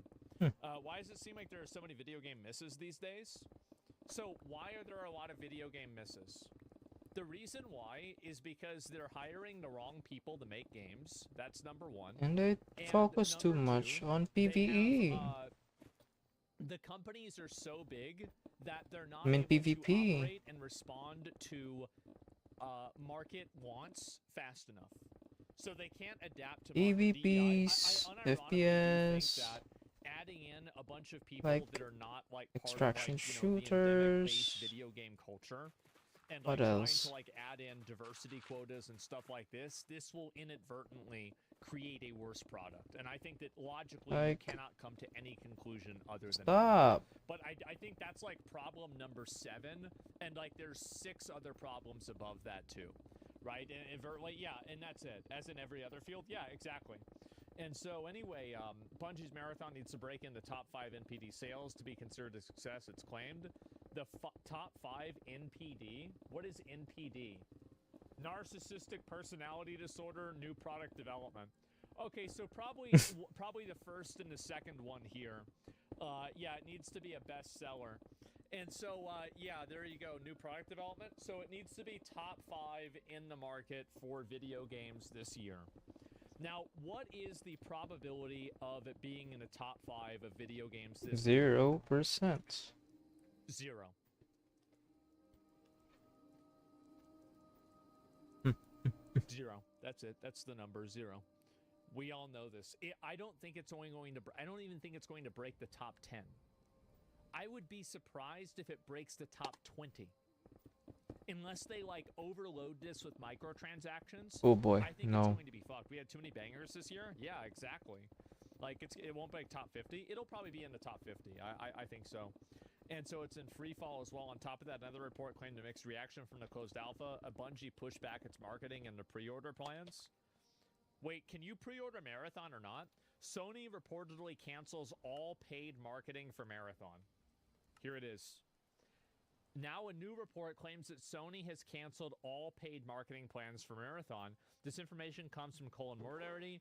Why does it seem like there are so many video game misses these days? So why are there a lot of video game misses? The reason why is because they're hiring the wrong people to make games. That's number one. And they And focus too number much two, on they PvE. have, the companies are so big that they're not I mean, able to PvP. operate and respond to market wants fast enough. So they can't adapt to market EVPs, I unironically do FPS, think that adding in a bunch of people like that are not like part extraction of, like, you know, the endemic-based shooters. video game culture, and What like trying else? to like add in diversity quotas and stuff like this will inadvertently create a worse product. And I think that logically Like, you cannot come to any conclusion other than Stop. but I think that's like problem number 7, and like there's 6 other problems above that too, right? And yeah, and that's it. As in every other field, yeah, exactly. And so anyway, Bungie's Marathon needs to break into top 5 NPD sales to be considered a success, it's claimed. The top 5 NPD? What is NPD? Narcissistic personality disorder, new product development. Okay, so probably probably the first and the second one here. Yeah, it needs to be a bestseller. And so, yeah, there you go, new product development. So it needs to be top 5 in the market for video games this year. Now, what is the probability of it being in the top 5 of video games this year? 0%. 0. Zero. That's it. That's the number, 0. We all know this. I don't think it's only going to. I don't even think it's going to break the top 10. I would be surprised if it breaks the top 20, unless they like overload this with microtransactions. Oh boy, I think it's no. going to be fucked. We had too many bangers this year. Yeah, exactly. Like it won't break top 50. It'll probably be in the top 50. I think so. And so it's in free fall as well. On top of that, another report claimed a mixed reaction from the closed alpha. A Bungie pushed back its marketing and the pre-order plans. Wait, can you pre-order Marathon or not? Sony reportedly cancels all paid marketing for Marathon. Here it is. Now a new report claims that Sony has canceled all paid marketing plans for Marathon. This information comes from Colin Moriarty,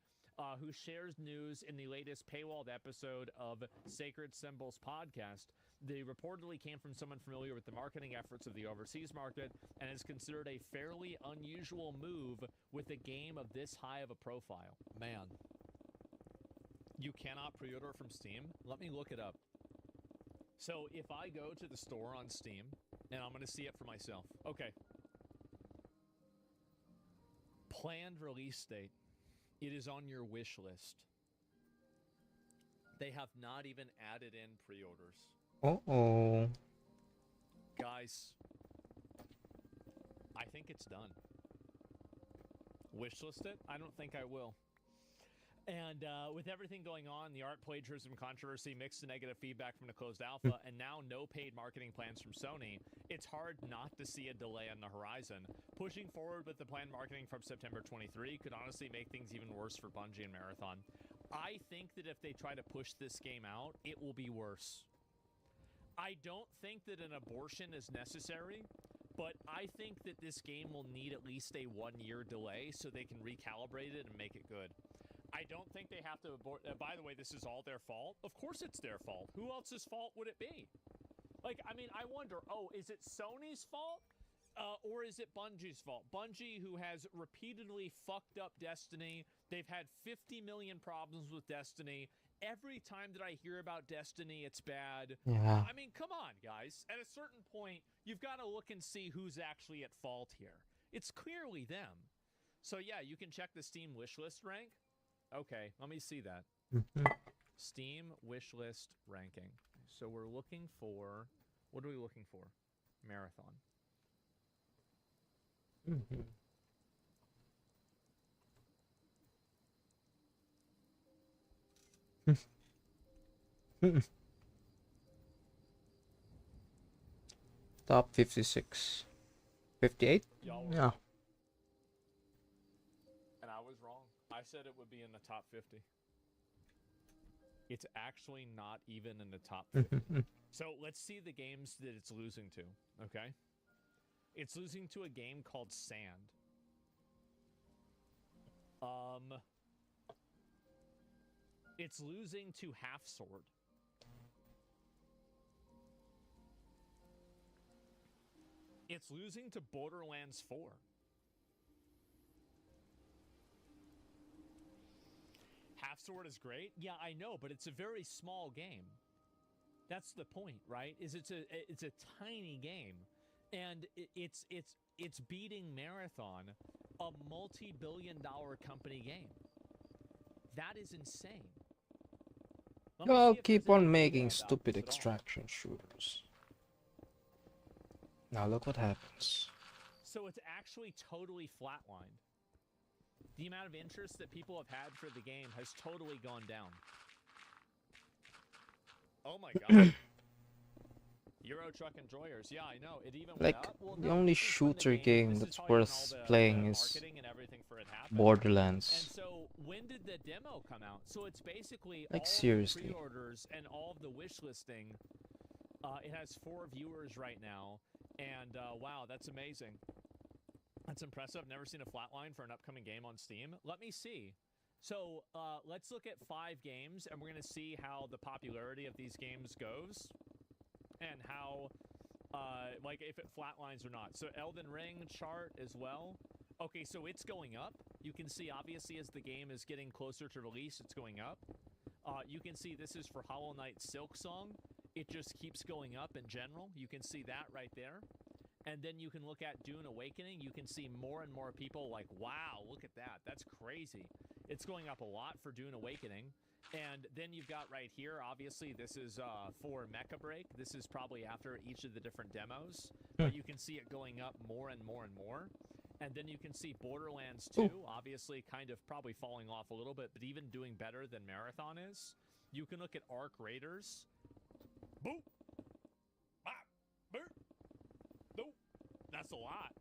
who shares news in the latest paywalled episode of Sacred Symbols podcast. They reportedly came from someone familiar with the marketing efforts of the overseas market and is considered a fairly unusual move with a game of this high of a profile. Man. You cannot pre-order from Steam? Let me look it up. So if I go to the store on Steam, and I'm going to see it for myself. Okay. Planned release date. It is on your wish list. They have not even added in pre-orders. Uh-oh. Guys, I think it's done. Wishlist it? I don't think I will. And with everything going on, the art plagiarism controversy, mixed and negative feedback from the closed alpha, and now no paid marketing plans from Sony, it's hard not to see a delay on the horizon. Pushing forward with the planned marketing from September 23 could honestly make things even worse for Bungie and Marathon. I think that if they try to push this game out, it will be worse. I don't think that an abortion is necessary, but I think that this game will need at least a 1-year delay so they can recalibrate it and make it good. I don't think they have to abort. By the way, this is all their fault. Of course it's their fault. Who else's fault would it be? Like, I mean, I wonder, is it Sony's fault? Or is it Bungie's fault? Bungie, who has repeatedly fucked up Destiny. They've had 50 million problems with Destiny. Every time that I hear about Destiny, it's bad. Yeah. I mean, come on, guys. At a certain point, you've got to look and see who's actually at fault here. It's clearly them. So yeah, you can check the Steam wishlist rank. Okay, let me see that. Steam wishlist ranking. So we're looking for... What are we looking for? Marathon. Top 56. 58? Y'all were Yeah. wrong. And I was wrong. I said it would be in the top 50. It's actually not even in the top 50. So let's see the games that it's losing to, okay? It's losing to a game called Sand. It's losing to Half Sword. It's losing to Borderlands 4. Half Sword is great. Yeah, I know, but it's a very small game. That's the point, right? Is it's a tiny game, and it's beating Marathon, a multi-billion-dollar company game. That is insane. Well, keep on making stupid extraction shooters. Now look what happens. So it's actually totally flatlined. The amount of interest that people have had for the game has totally gone down. Oh my god. Euro Truck Enjoyers, yeah, I know. It even Like, went up. Well, the no, only this is when the shooter game this is that's probably when worth all the playing is marketing and everything for it happened. Borderlands. And so, when did the demo come out? So it's basically Like, all seriously. the pre-orders and all of the wish listing. It has 4 viewers right now, and wow, that's amazing. That's impressive. Never seen a flatline for an upcoming game on Steam. Let me see. So let's look at 5 games, and we're going to see how the popularity of these games goes, and how, like, if it flatlines or not. So Elden Ring chart as well. Okay, so it's going up. You can see, obviously, as the game is getting closer to release, it's going up. You can see this is for Hollow Knight Silksong. It just keeps going up in general. You can see that right there. And then you can look at Dune Awakening. You can see more and more people like, wow, look at that. That's crazy. It's going up a lot for Dune Awakening. And then you've got right here, obviously, this is for Mecha Break. This is probably after each of the different demos. But you can see it going up more and more and more. And then you can see Borderlands 2, obviously kind of probably falling off a little bit, but even doing better than Marathon is. You can look at Arc Raiders. Boop! Bop! Boop! Nope. That's a lot.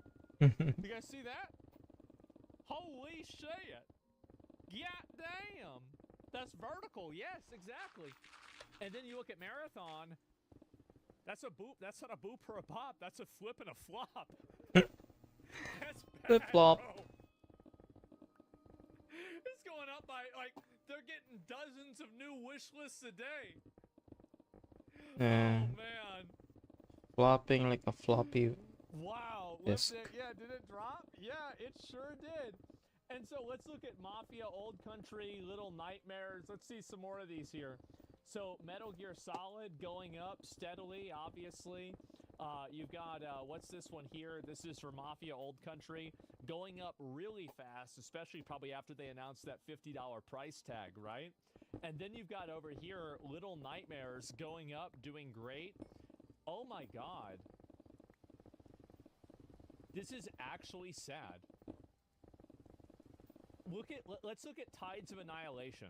You guys see that? Holy shit! Yeah, damn! That's vertical. Yes, exactly. And then you look at Marathon. That's a boop. That's not a boop or a pop. That's a flip and a flop. That's bad, Flip flop. bro. It's going up by, like, they're getting dozens of new wish lists a day. Oh, man. Flopping like a floppy. Wow. Disc. Yeah, did it drop? Yeah, it sure did. And so let's look at Mafia, Old Country, Little Nightmares. Let's see some more of these here. So Metal Gear Solid going up steadily, obviously. You've got, what's this one here? This is for Mafia, Old Country. Going up really fast, especially probably after they announced that $50 price tag, right? And then you've got over here, Little Nightmares going up, doing great. Oh my god. This is actually sad. Let's look at Tides of Annihilation.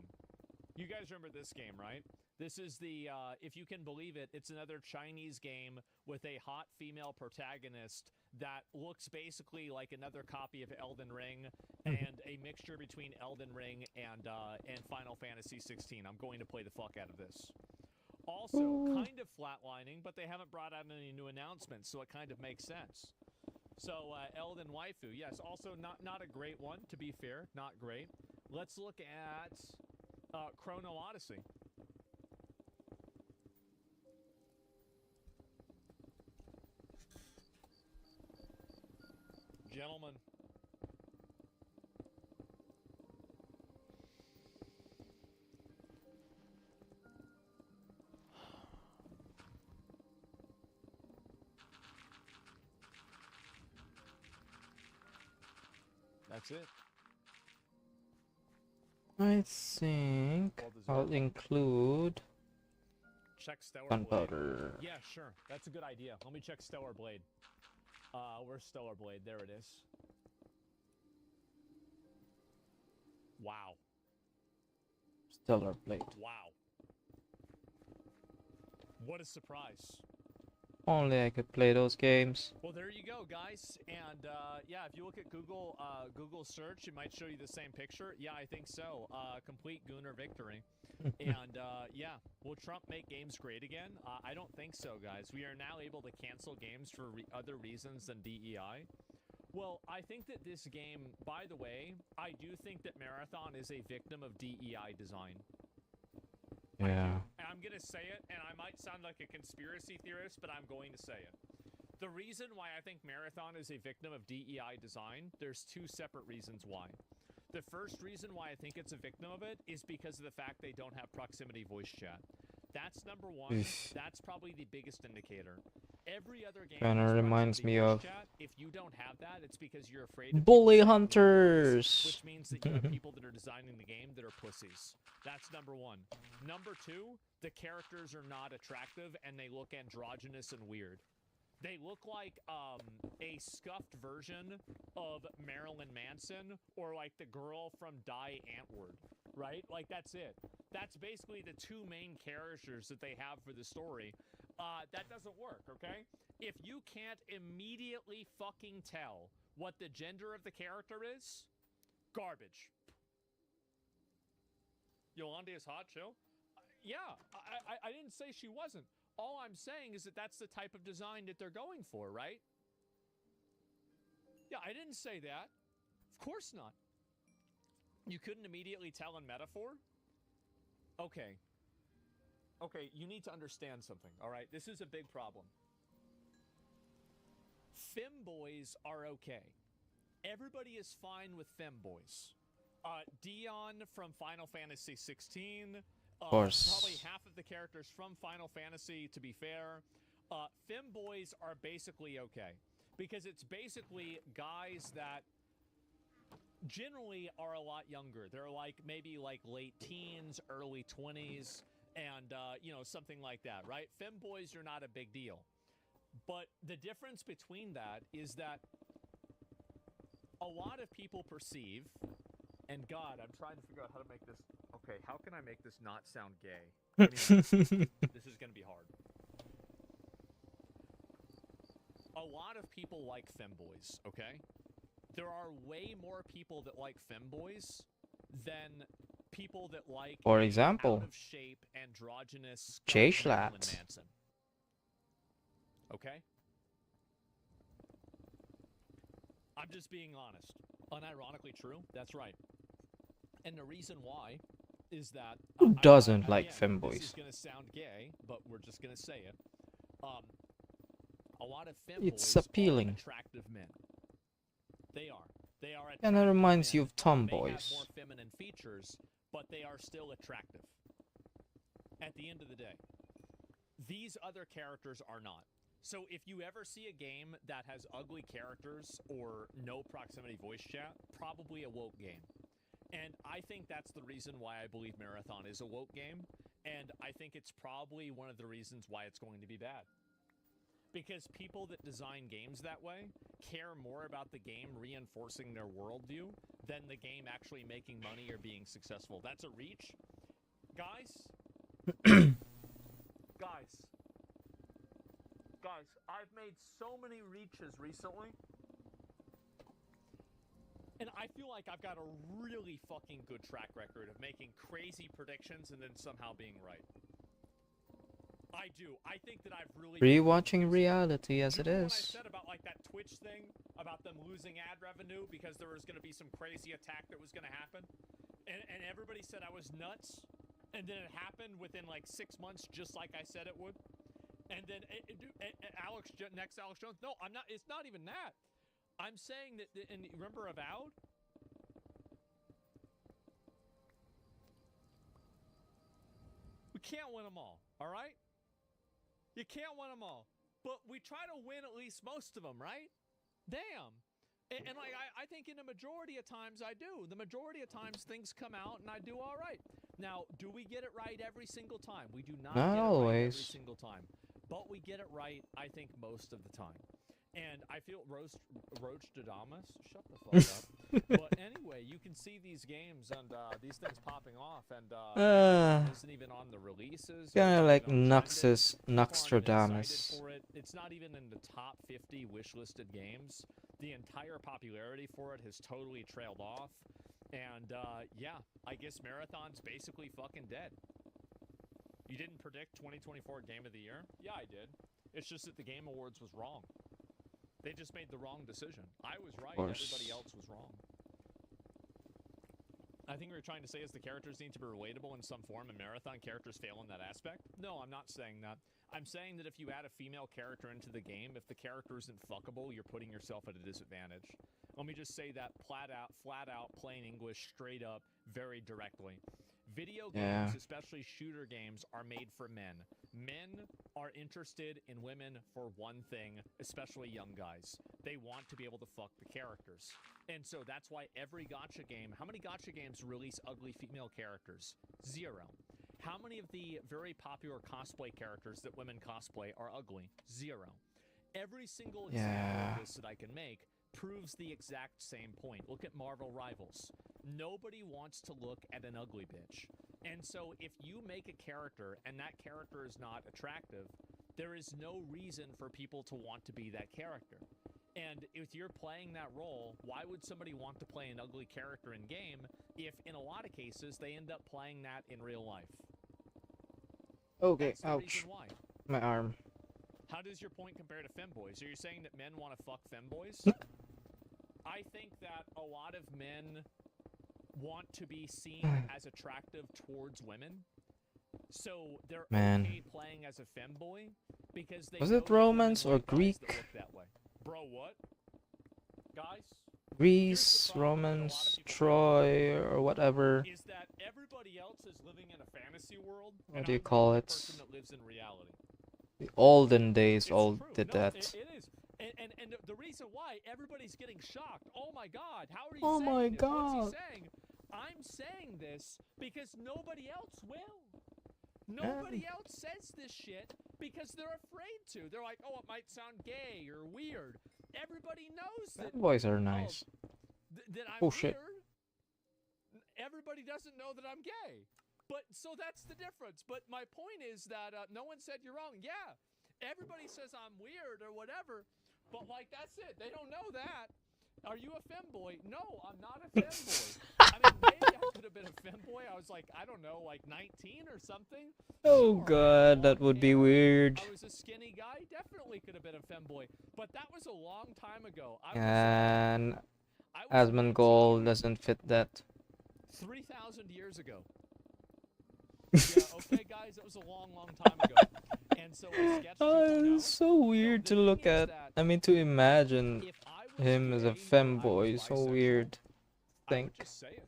You guys remember this game, right? This is the, if you can believe it, it's another Chinese game with a hot female protagonist that looks basically like another copy of Elden Ring and a mixture between Elden Ring and Final Fantasy 16. I'm going to play the fuck out of this. Also, kind of flatlining, but they haven't brought out any new announcements, so it kind of makes sense. So, Elden Waifu, yes, also not a great one, to be fair, not great. Let's look at Chrono Odyssey. Gentlemen. That's it. I think I'll include Check Stellar Gunpowder. Blade. Yeah, sure. That's a good idea. Let me check Stellar Blade. Where's Stellar Blade? There it is. Wow. Stellar Blade. Wow. What a surprise. Only I could play those games. Well, there you go, guys. And yeah, if you look at Google search, it might show you the same picture. Yeah, I think so. Complete Gooner victory. And yeah, will Trump make games great again? I don't think so, guys. We are now able to cancel games for other reasons than DEI. Well, I think that this game, by the way, I do think that Marathon is a victim of DEI design. Yeah. And I'm going to say it, and I might sound like a conspiracy theorist, but I'm going to say it. The reason why I think Marathon is a victim of DEI design, there's two separate reasons why. The first reason why I think it's a victim of it is because of the fact they don't have proximity voice chat. That's number one. Oof. That's probably the biggest indicator. Every other game Kinda has reminds proximity me voice of chat. If you don't have that, it's because you're afraid of Bully people saying little words, Hunters. which means that you have people that are designing the game that are pussies. That's number one. Number two, the characters are not attractive and they look androgynous and weird. They look like a scuffed version of Marilyn Manson or like the girl from Die Antwoord, right? Like that's it. That's basically the two main characters that they have for the story. That doesn't work, okay? If you can't immediately fucking tell what the gender of the character is, garbage. Yolanda is hot, chill. Yeah, I didn't say she wasn't. All I'm saying is that that's the type of design that they're going for, right? Yeah, I didn't say that. Of course not. You couldn't immediately tell in metaphor? Okay. Okay, you need to understand something, all right? This is a big problem. Femboys are okay. Everybody is fine with femboys. Dion from Final Fantasy 16... course. Probably half of the characters from Final Fantasy, to be fair. Femboys are basically okay. Because it's basically guys that generally are a lot younger. They're like maybe like late teens, early 20s, and you know, something like that, right? Femboys are not a big deal. But the difference between that is that a lot of people perceive, and God, I'm trying to figure out how to make this. Okay, how can I make this not sound gay? I mean, this is going to be hard. A lot of people like femboys, okay? There are way more people that like femboys than people that like For example, out of shape androgynous Jay Marilyn Schlatt. Manson. Okay? I'm just being honest. Unironically true, that's right. And the reason why is that Who doesn't like again, femboys? This is going to sound gay, but we're just going to say it. A lot of femboys It's appealing. are attractive men. They are. They are attractive Kinda reminds men. you of They have tomboys. more feminine features, but they are still attractive. At the end of the day, these other characters are not. So if you ever see a game that has ugly characters or no proximity voice chat, probably a woke game. And I think that's the reason why I believe Marathon is a woke game, and I think it's probably one of the reasons why it's going to be bad. Because people that design games that way care more about the game reinforcing their worldview than the game actually making money or being successful. That's a reach. Guys, guys, I've made so many reaches recently. And I feel like I've got a really fucking good track record of making crazy predictions and then somehow being right. I do. I think that I've really... Rewatching reality as it Remember when I is. said about like that Twitch thing, about them losing ad revenue because there was going to be some crazy attack that was going to happen? And everybody said I was nuts. And then it happened within like 6 months, just like I said it would. And then Alex Jones, no, I'm not, it's not even that. I'm saying that, and remember Avowed? We can't win them all right? You can't win them all. But we try to win at least most of them, right? Damn. And like, I think in a majority of times I do. The majority of times things come out and I do all right. Now, do we get it right every single time? We do not Not get it right always. every single time. But we get it right, I think, most of the time. And I feel Roach Dadamas, shut the fuck up. But anyway, you can see these games and these things popping off, and it isn't even on the releases. Kinda like Nuxus, Nuxtradamus. for it. It's not even in the top 50 wishlisted games. The entire popularity for it has totally trailed off. And yeah, I guess Marathon's basically fucking dead. You didn't predict 2024 Game of the Year? Yeah, I did. It's just that the Game Awards was wrong. They just made the wrong decision. I was right, everybody else was wrong. I think what we're trying to say is the characters need to be relatable in some form, and Marathon characters fail in that aspect. No, I'm not saying that. I'm saying that if you add a female character into the game, if the character isn't fuckable, you're putting yourself at a disadvantage. Let me just say that flat out, plain English, straight up, very directly. Video games, especially shooter games, are made for men. Men are interested in women for one thing, especially young guys. They want to be able to fuck the characters. And so that's why every gacha game, how many gacha games release ugly female characters? 0. How many of the very popular cosplay characters that women cosplay are ugly? 0. Every single example of this that I can make proves the exact same point. Look at Marvel Rivals. Nobody wants to look at an ugly bitch. And so if you make a character and that character is not attractive, there is no reason for people to want to be that character. And if you're playing that role, why would somebody want to play an ugly character in game if in a lot of cases they end up playing that in real life? Okay, That's the ouch. reason why. My arm. How does your point compare to femboys? Are you saying that men want to fuck femboys? I think that a lot of men want to be seen as attractive towards women. So they're okay playing as a femboy because they Was know it that women Romance or like guys Greek? that look that way. Bro, what? Guys? Greece, Romance, Troy, or whatever. Is that everybody else is living in a fantasy world? What and do you I'm the call only it? person that lives in reality. The olden days It's all true. did No, that. It is. And the reason why everybody's getting shocked, oh my god, how are you Oh saying my this? god. What's he saying? I'm saying this because nobody else will. Nobody else says this shit because they're afraid to. They're like, oh, it might sound gay or weird. Everybody knows that. Boys are nice. That I'm Oh, shit. weird. Everybody doesn't know that I'm gay. But so that's the difference. But my point is that no one said you're wrong. Yeah, everybody says I'm weird or whatever. But like that's it. They don't know that. Are you a femboy? No, I'm not a femboy. I mean, maybe I could have been a femboy. I was like, I don't know, like 19 or something. Oh Sure, god, that long would be hair. weird. I was a skinny guy. Definitely could have been a femboy. But that was a long time ago. I was And I was Asmongold 19, doesn't fit that. 3,000 years ago. Yeah, okay, guys, that was a long, long time ago. And so as Sketch people know, It's so weird the to thing look is at. that I mean, to imagine if I was him as a gay or I femboy was is so bisexual, weird. I Think. would just say it.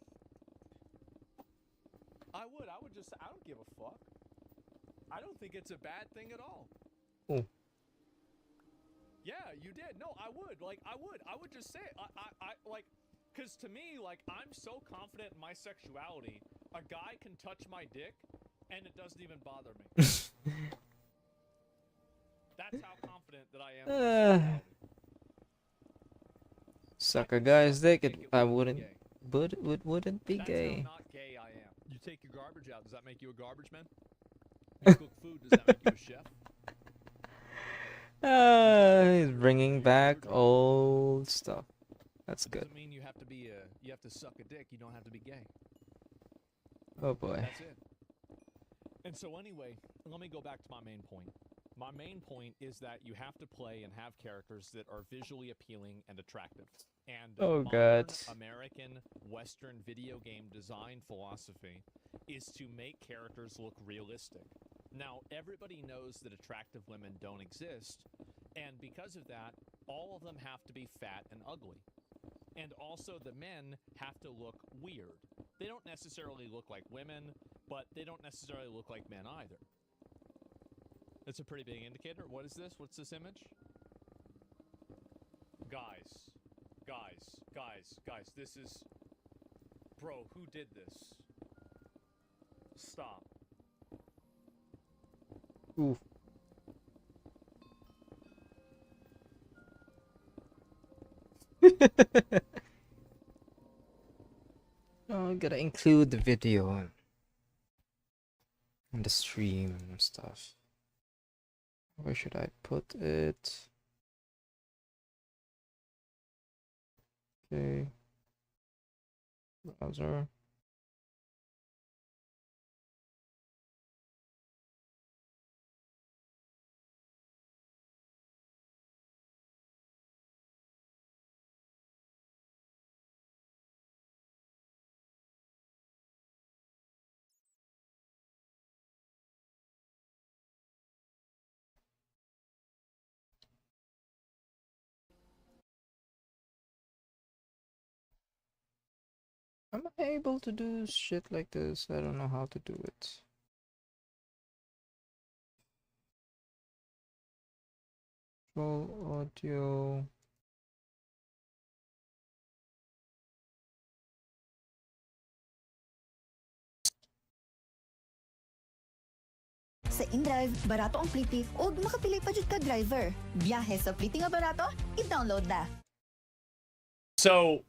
I would just, I don't give a fuck. I don't think it's a bad thing at all. Oh. Yeah, you did. No, I would. Like, I would just say it. I like, because to me, like, I'm so confident in my sexuality, a guy can touch my dick, and it doesn't even bother me. That's how confident that I am in my sexuality. Suck I a can guy's suck dick. dick, It it I wouldn't be wouldn't wouldn't be That's gay. how not gay I am. You take your garbage out. Does that make you a garbage man? You cook food. Does that make you a chef? He's bringing back old stuff. That's It good. doesn't mean you have to be a. You have to suck a dick. You don't have to be gay. Oh boy. That's it. And so anyway, let me go back to my main point. My main point is that you have to play and have characters that are visually appealing and attractive. And Oh, modern God. American Western video game design philosophy is to make characters look realistic. Now, everybody knows that attractive women don't exist, and because of that, all of them have to be fat and ugly. And also the men have to look weird. They don't necessarily look like women, but they don't necessarily look like men either. That's a pretty big indicator. What is this? What's this image? Guys, this is... Bro, who did this? Stop. Oof. Oh, gotta include the video in the stream and stuff. Where should I put it? Okay. Browser. Am I able to do shit like this? I don't know how to do it. Control audio. Sa InDrive, barato ang pliti ug makapili pa jud ka driver. Biyahe sa pliti nga barato, i-download na. So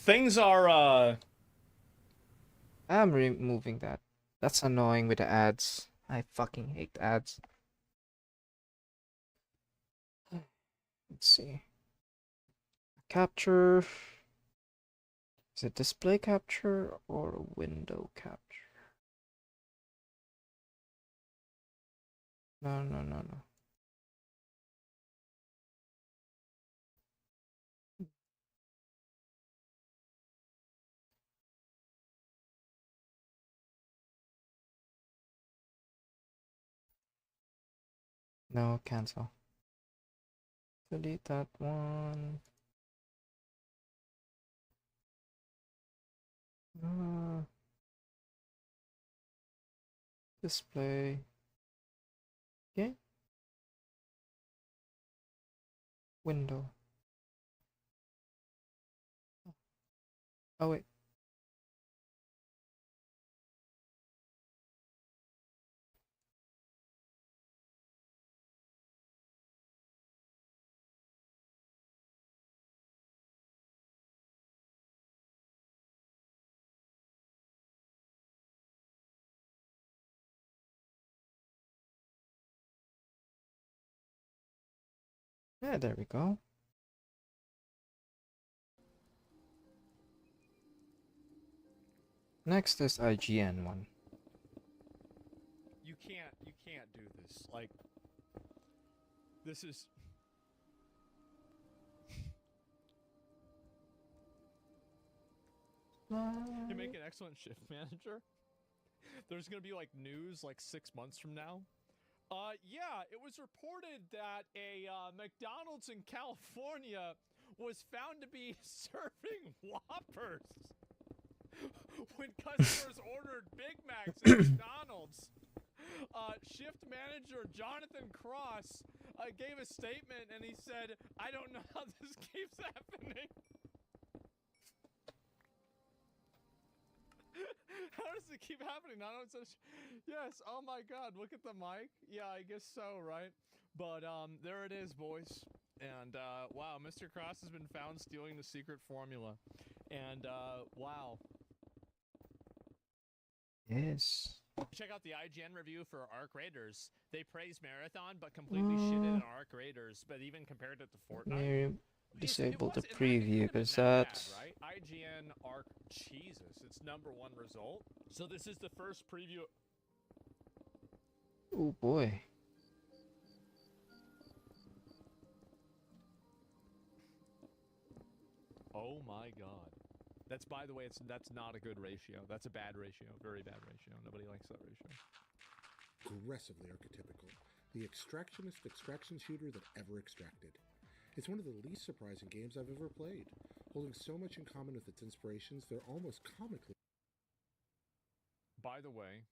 things are I'm removing that. That's annoying with the ads. I fucking hate ads. Let's see. Capture. Is it display capture or window capture? No, no, no, no. No, cancel. Delete that one. Display. Okay. Window. Oh, wait. Yeah, there we go. Next is IGN one. you can't do this. Like, this is you make an excellent shift manager. There's gonna be like news like 6 months from now. Yeah, it was reported that a McDonald's in California was found to be serving Whoppers when customers ordered Big Macs at McDonald's. Shift manager Jonathan Cross gave a statement and he said, "I don't know how this keeps happening." How does it keep happening? Not on such. Yes. Oh my God. Look at the mic. Yeah, I guess so, right? But there it is, boys. And wow, Mr. Cross has been found stealing the secret formula. And wow. Yes. Check out the IGN review for Arc Raiders. They praised Marathon, but completely shitted on Arc Raiders. But even compared it to Fortnite. Disable the It preview couldn't have because been that that. bad, right? IGN Arc, Jesus, it's #1 result. So this is the first preview. Oh boy. Oh my God. That's, by the way, that's not a good ratio. That's a bad ratio, very bad ratio. Nobody likes that ratio. Aggressively archetypical, the extractionist extraction shooter that ever extracted. It's one of the least surprising games I've ever played, holding so much in common with its inspirations they're almost comically. By the way,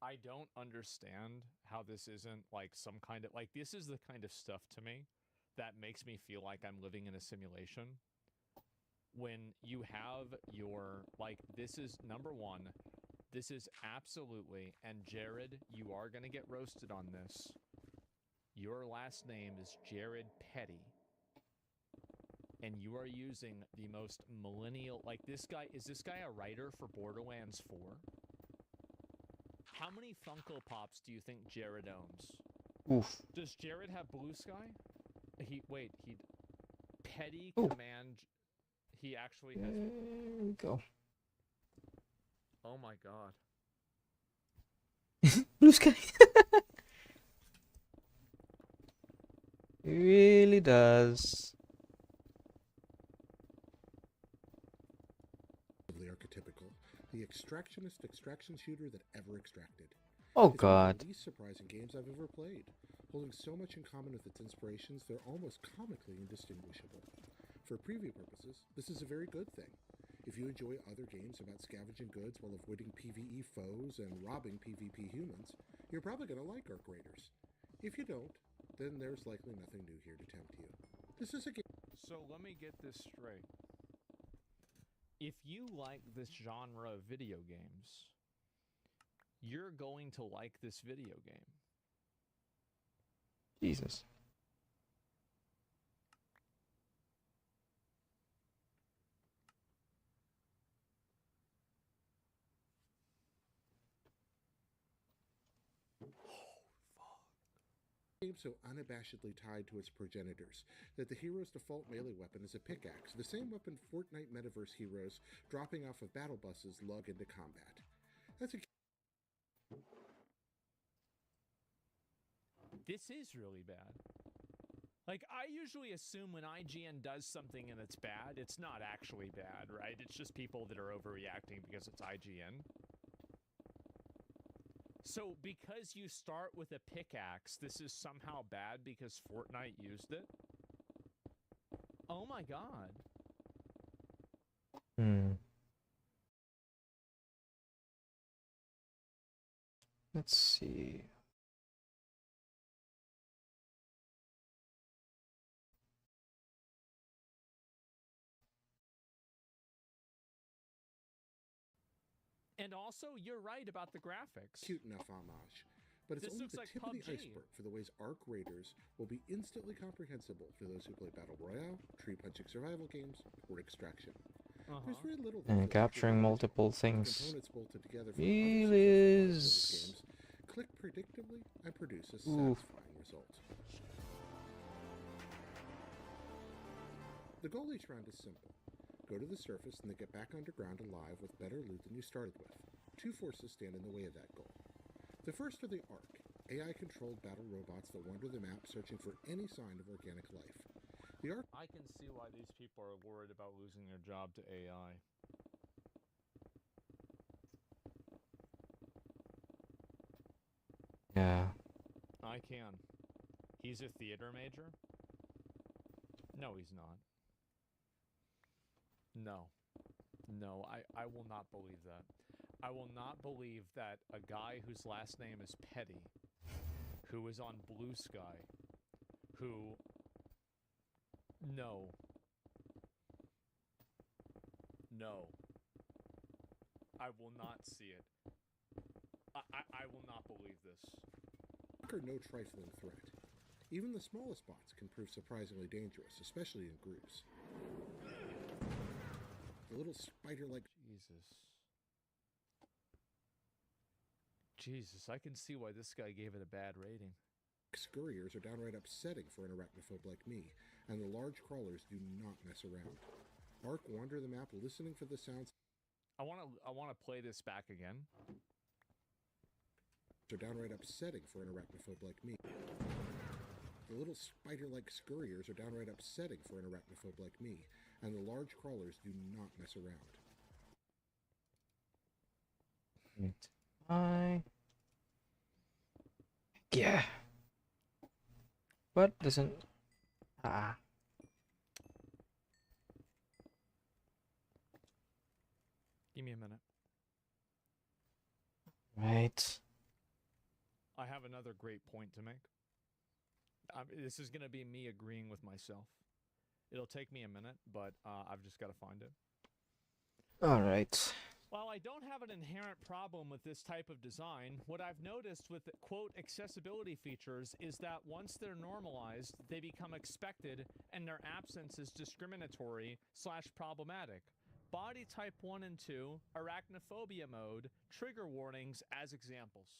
I don't understand how this isn't like some kind of, like, this is the kind of stuff to me that makes me feel like I'm living in a simulation. When you have your, like, this is #1. This is absolutely, and Jared, you are going to get roasted on this. Your last name is Jared Petty. And you are using the most millennial, like, this guy, is this guy a writer for Borderlands 4? How many Funko Pops do you think Jared owns? Oof. Does Jared have Blue Sky? He Petty Ooh. Command, he actually has. There we go. Oh my God. Blue sky. It really does. Archetypical, the extractionist extraction shooter that ever extracted. Oh It's one of God. the least surprising games I've ever played, Holding so much in common with its inspirations, they're almost comically indistinguishable. For preview purposes, this is a very good thing. If you enjoy other games about scavenging goods while avoiding PvE foes and robbing PvP humans, you're probably going to like Arc Raiders. If you don't, then there's likely nothing new here to tempt you. This is a game. So let me get this straight. If you like this genre of video games, you're going to like this video game. Jesus. Game so unabashedly tied to its progenitors that the hero's default melee weapon is a pickaxe, the same weapon Fortnite metaverse heroes dropping off of battle buses lug into combat. That's a This is really bad. Like, I usually assume when IGN does something and it's bad, it's not actually bad, right? It's just people that are overreacting because it's IGN. So, because you start with a pickaxe, this is somehow bad because Fortnite used it? Oh my god. Let's see. And also, you're right about the graphics. cute enough homage, but it's This only looks the like tip of the PUBG. iceberg for the ways Arc Raiders will be instantly comprehensible for those who play Battle Royale, tree-punching survival games, or Extraction. There's very little that And feels capturing like multiple with things components bolted together from really other is. successful games, click predictably and produce a satisfying result. The goal each round is simple. Go to the surface and then get back underground alive with better loot than you started with. Two forces stand in the way of that goal. The first are the Ark, AI-controlled battle robots that wander the map searching for any sign of organic life. The Ark I can see why these people are worried about losing their job to AI. Yeah. I can. He's a theater major? No, he's not. No. No, I will not believe that. I will not believe that a guy whose last name is Petty, who is on Blue Sky, who... No. No. I will not see it. I will not believe this. are no trifling threat. Even the smallest bots can prove surprisingly dangerous, especially in groups. The little spider-like Jesus, I can see why this guy gave it a bad rating. scurriers are downright upsetting for an arachnophobe like me, and the large crawlers do not mess around. Ark wander the map listening for the sounds. I want to play this back again. Are downright upsetting for an arachnophobe like me. The little spider-like scurriers are downright upsetting for an arachnophobe like me, and the large crawlers do not mess around. Yeah. What doesn't... Ah. Give me a minute. Right. I have another great point to make. This is going to be me agreeing with myself. It'll take me a minute, but I've just got to find it. Alright. While I don't have an inherent problem with this type of design, what I've noticed with, quote, accessibility features is that once they're normalized, they become expected and their absence is discriminatory/problematic. Body type 1 and 2, arachnophobia mode, trigger warnings as examples.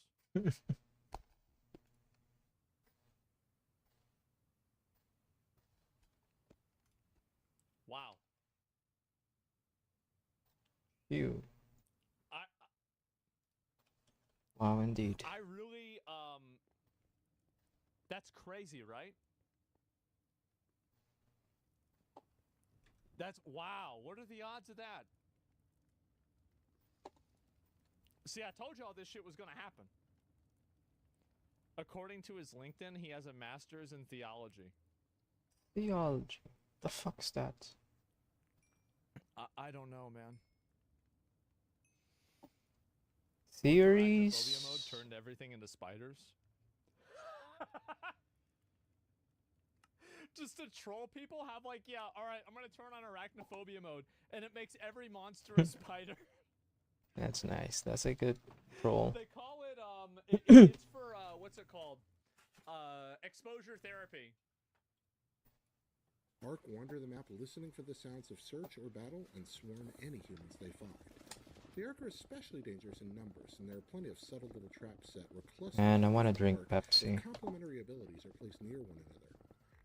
Wow. You. Wow, indeed. I really, that's crazy, right? That's, wow, what are the odds of that? See, I told y'all this shit was gonna happen. According to his LinkedIn, he has a master's in theology. Theology. The fuck's that? I don't know, man. Theories. Arachnophobia mode turned everything into spiders. Just to troll people, have like, yeah, all right, I'm gonna turn on arachnophobia mode, and it makes every monster a spider. That's nice. That's a good troll. They call it it's for what's it called? Exposure therapy. Mark wander the map listening for the sounds of search or battle and swarm any humans they find. The Ark are especially dangerous in numbers, and there are plenty of subtle little traps set where clusters And I want to of drink Ark Pepsi. with complementary abilities are placed near one another,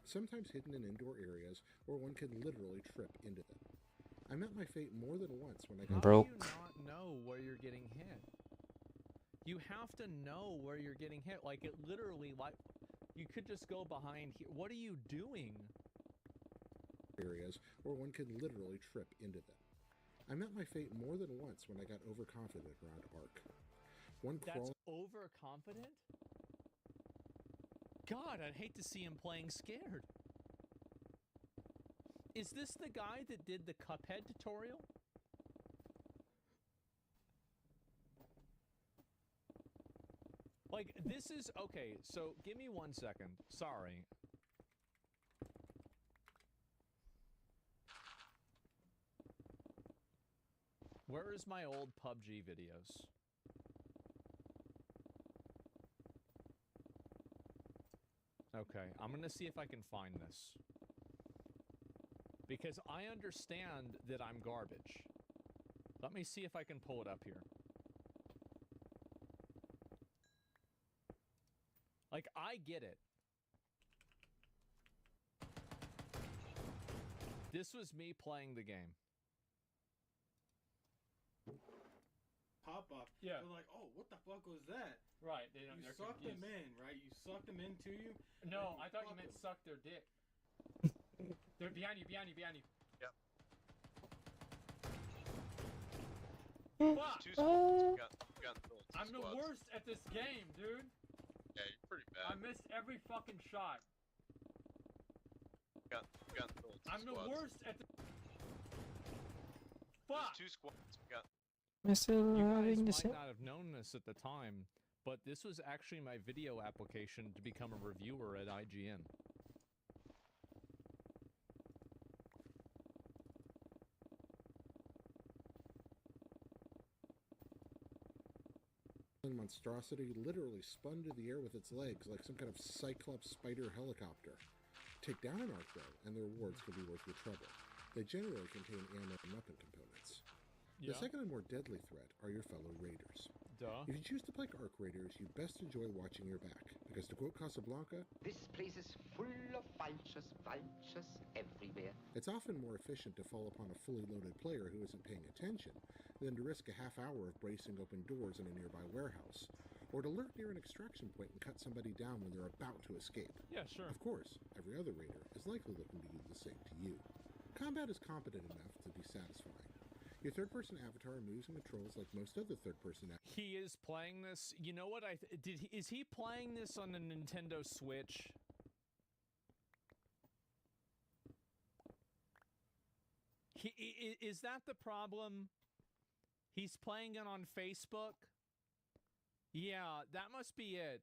sometimes hidden in indoor areas where one can literally trip into them. I met my fate more than once when I got Broke. How do you not know where you're getting hit? You have to know where you're getting hit. Like, it literally, like, you could just go behind here. What are you doing? areas where one can literally trip into them. I met my fate more than once when I got overconfident around Ark. One That's crawl overconfident? God, I'd hate to see him playing scared. Is this the guy that did the Cuphead tutorial? Like, this is... Okay, so give me 1 second. Sorry. Where is my old PUBG videos? Okay, I'm gonna see if I can find this. Because I understand that I'm garbage. Let me see if I can pull it up here. Like, I get it. This was me playing the game. Pop up. Yeah. They're like, oh, what the fuck was that? Right, they don't. You sucked them in, right? You sucked them into you. No, and I thought you fucked meant them. suck their dick. They're behind you, behind you, behind you. Yep. Fuck! Two squads. We got two I'm the squads. worst at this game, dude. Yeah, you're pretty I bad. missed every fucking shot. We got two I'm the squads. worst at the... There's Fuck! two squads. We got Am I still You guys having the might same? not have known this at the time, but this was actually my video application to become a reviewer at IGN. monstrosity literally spun to the air with its legs like some kind of cyclops spider helicopter. Take down an Ark though, and the rewards could be worth your trouble. They generally contain ammo and weapon components. The second and more deadly threat are your fellow raiders. Duh. If you choose to play Ark Raiders, you best enjoy watching your back, because to quote Casablanca, This place is full of vultures everywhere. it's often more efficient to fall upon a fully loaded player who isn't paying attention than to risk a half hour of bracing open doors in a nearby warehouse, or to lurk near an extraction point and cut somebody down when they're about to escape. Yeah, sure. Of course, every other raider is likely looking to do the same to you. Combat is competent enough to be satisfying. Your third-person avatar moves and controls like most other third-person avatars. He is playing this. You know what is he playing this on the Nintendo Switch? Is that the problem? He's playing it on Facebook? Yeah, that must be it.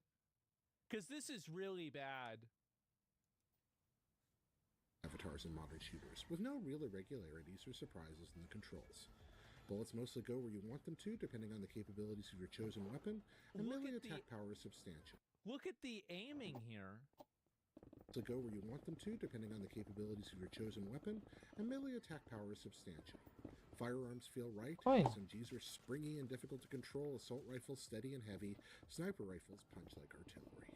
Cuz this is really bad. Avatars in modern shooters, with no real irregularities or surprises in the controls. Bullets mostly go where you want them to, depending on the capabilities of your chosen weapon, and Look melee at the- attack power is substantial. Look at the aiming here. To go where you want them to, depending on the capabilities of your chosen weapon, and melee attack power is substantial. Firearms feel right, Fine. SMGs are springy and difficult to control, assault rifles steady and heavy, sniper rifles punch like artillery.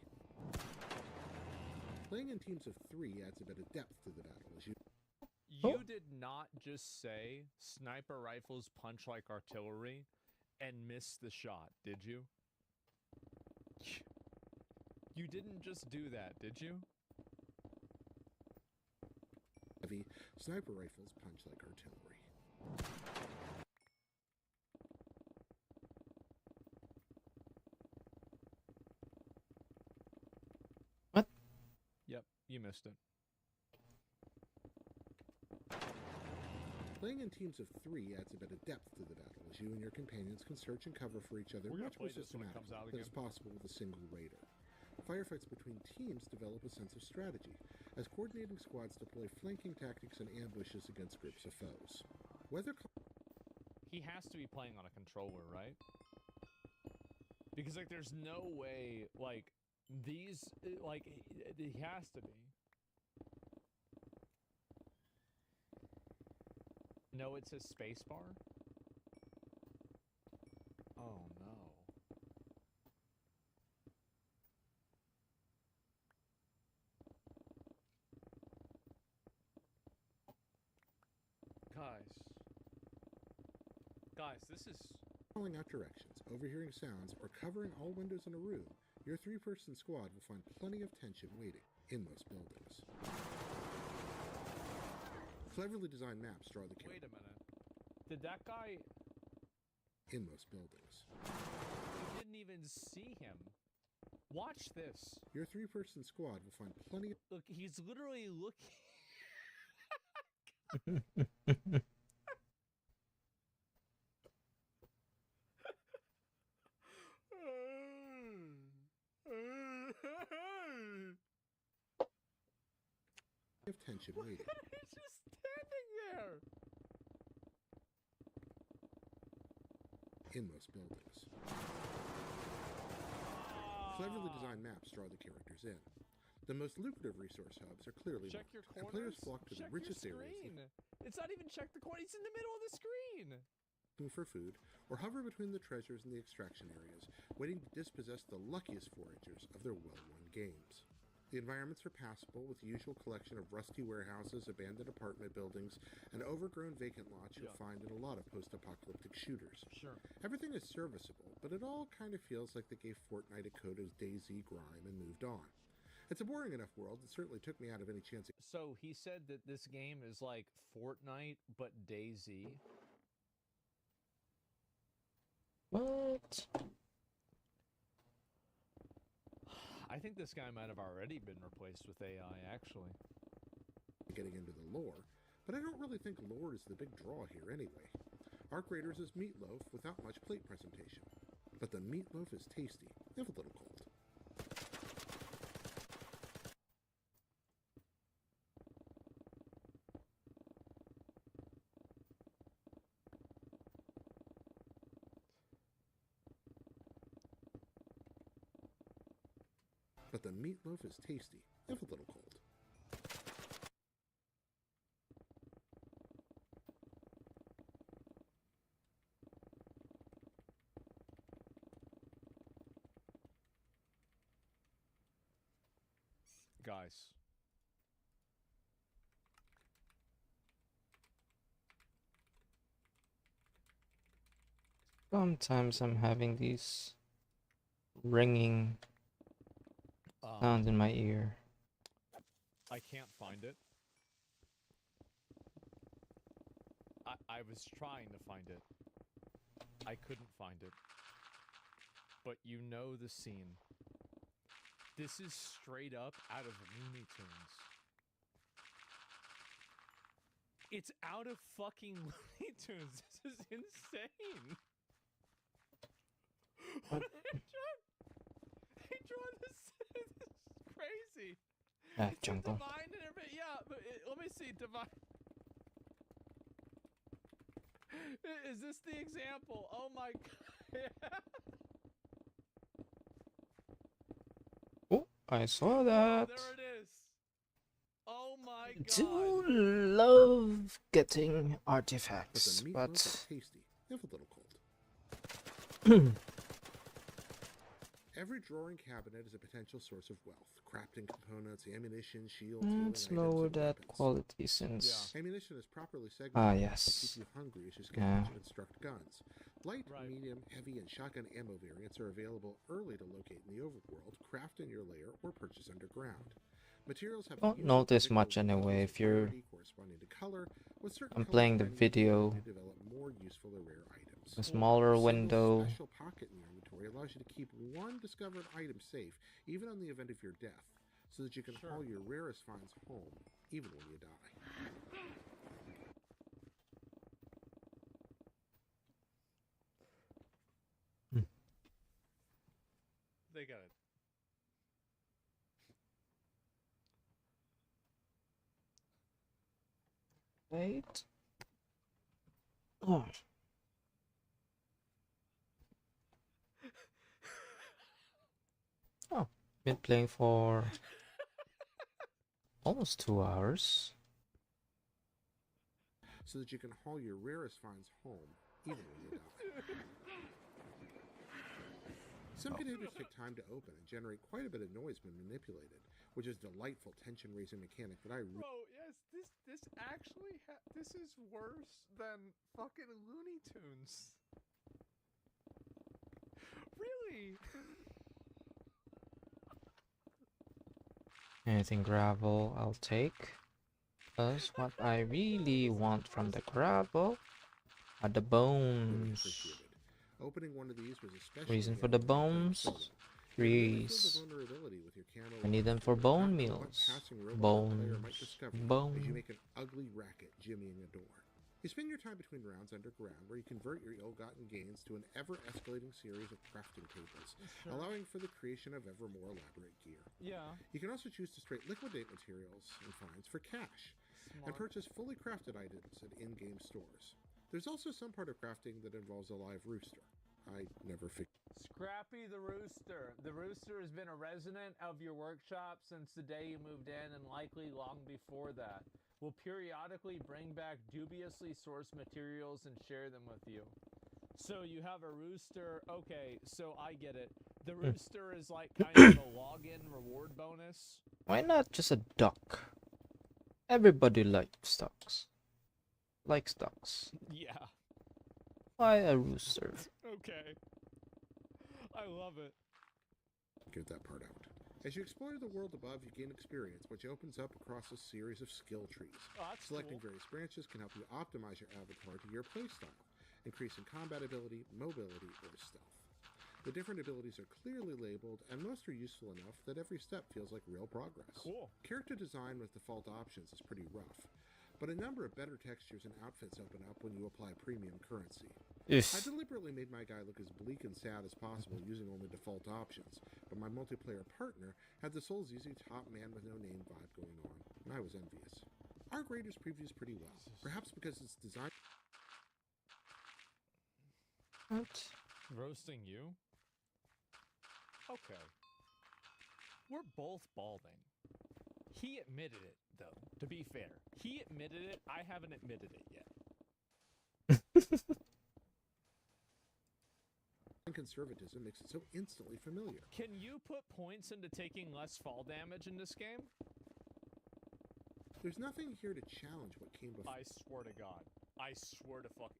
Playing in teams of 3 adds a bit of depth to the battle, as you You did not just say sniper rifles punch like artillery and miss the shot, did you? You didn't just do that, did you? heavy, sniper rifles punch like artillery. You missed it. Playing in teams of 3 adds a bit of depth to the battle, as you and your companions can search and cover for each other We're gonna much more play this when it comes systematically out than is again. possible with a single raider. Firefights between teams develop a sense of strategy, as coordinating squads deploy flanking tactics and ambushes against groups of foes. Whether He has to be playing on a controller, right? Because like, there's no way like these like he has to be. No, it says spacebar. Oh no. Guys, this is calling out directions, overhearing sounds, or covering all windows in a room, your 3-person squad will find plenty of tension waiting in most buildings. Cleverly designed maps draw the Wait a minute. Did that guy? in most buildings. You didn't even see him. Watch this. Your 3-person squad will find plenty of Look, he's literally looking. tension waiting. He's just standing there. In most buildings. Cleverly designed maps draw the characters in. The most lucrative resource hubs are clearly Check your marked, and players corners. flock to the Check richest your areas screen. It's not even check the corner. He's in the middle of the screen. looking for food, or hover between the treasures and the extraction areas, waiting to dispossess the luckiest foragers of their well-won games. The environments are passable, with the usual collection of rusty warehouses, abandoned apartment buildings, and overgrown vacant lots you'll find in a lot of post-apocalyptic shooters. Sure. Everything is serviceable, but it all kind of feels like they gave Fortnite a coat of DayZ grime and moved on. It's a boring enough world that certainly took me out of any chance. So he said that this game is like Fortnite, but DayZ. What? I think this guy might have already been replaced with AI, actually. Getting into the lore, but I don't really think lore is the big draw here anyway. Arc Raiders is meatloaf without much plate presentation, but the meatloaf is tasty, if a little cold. But the meatloaf is tasty, if a little cold. Guys. Sometimes I'm having these ringing sounds in my ear. I can't find it. I was trying to find it. I couldn't find it. But you know the scene. This is straight up out of Looney Tunes. It's out of fucking Looney Tunes. This is insane. What they draw this. This is crazy. Ah, It's jungle. Divine and everything. Yeah, but let me see. Divine. Is this the example? Oh my god. Oh, I saw Oh, that. there it is. Oh my god. Do love getting But artifacts, the meatloaf but is tasty, if a little cold. Every drawer and cabinet is a potential source of wealth. Crafting components, ammunition, shields, healing let's items, lower and that weapons. quality since. Ammunition is properly segmented Ah, to yes. keep you hungry as you Yeah. scavenge and construct guns. Light, Right. medium, heavy, and shotgun ammo variants are available early to locate in the overworld, craft in your lair, or purchase underground. Materials have Don't unique notice particular much anyway values if of you're- rarity corresponding to color, with certain I'm colors playing the finding video. to develop more useful or rare items. A smaller Single window. special pocket in your inventory allows you to keep one discovered item safe, even on the event of your death. so that you can haul your rarest finds home, even when you die. They got it. Wait. Oh. Oh, been playing for almost 2 hours. So that you can haul your rarest finds home, even when you die. Some containers take time to open and generate quite a bit of noise when manipulated, which is a delightful tension-raising mechanic that I Bro, yes, this actually this is worse than fucking Looney Tunes. Really? Anything gravel, I'll take. Because what I really want from the gravel are the really bones. appreciated. Opening one of these was especially Reason for handy the when you're playing bones? solo. You can really feel Trees. the vulnerability with your camo I need them weapons for too, bone not knowing what meals. passing robot the player might Bones. discover as you Bone. make an ugly racket jimmying a door. You spend your time between rounds underground, where you convert your ill-gotten gains to an ever-escalating series of crafting tables, allowing for the creation of ever more elaborate gear. Yeah. You can also choose to straight liquidate materials and finds for cash, and purchase fully crafted items at in-game stores. There's also some part of crafting that involves a live rooster. I never figured. Scrappy the Rooster. The Rooster has been a resident of your workshop since the day you moved in and likely long before that. Will periodically bring back dubiously sourced materials and share them with you. So you have a rooster. Okay, so I get it. The rooster is like kind of a login reward bonus. Why not just a duck? Everybody likes ducks. Likes ducks. Yeah. Why a rooster? Okay. I love it. Get that part out. As you explore the world above, you gain experience, which opens up across a series of skill trees. Oh, that's Selecting cool. various branches can help you optimize your avatar to your playstyle, increasing combat ability, mobility, or stealth. The different abilities are clearly labeled, and most are useful enough that every step feels like real progress. Cool. Character design with default options is pretty rough, but a number of better textures and outfits open up when you apply premium currency. I deliberately made my guy look as bleak and sad as possible using only default options, but my multiplayer partner had the Souls Easy top man with no name vibe going on, and I was envious. Our graders previews pretty well, perhaps because it's designed. What? Roasting you? Okay. We're both balding. He admitted it, though, to be fair. He admitted it, I haven't admitted it yet. Conservatism makes it so instantly familiar. Can you put points into taking less fall damage in this game? There's nothing here to challenge what came I swear to God. I swear to fuck.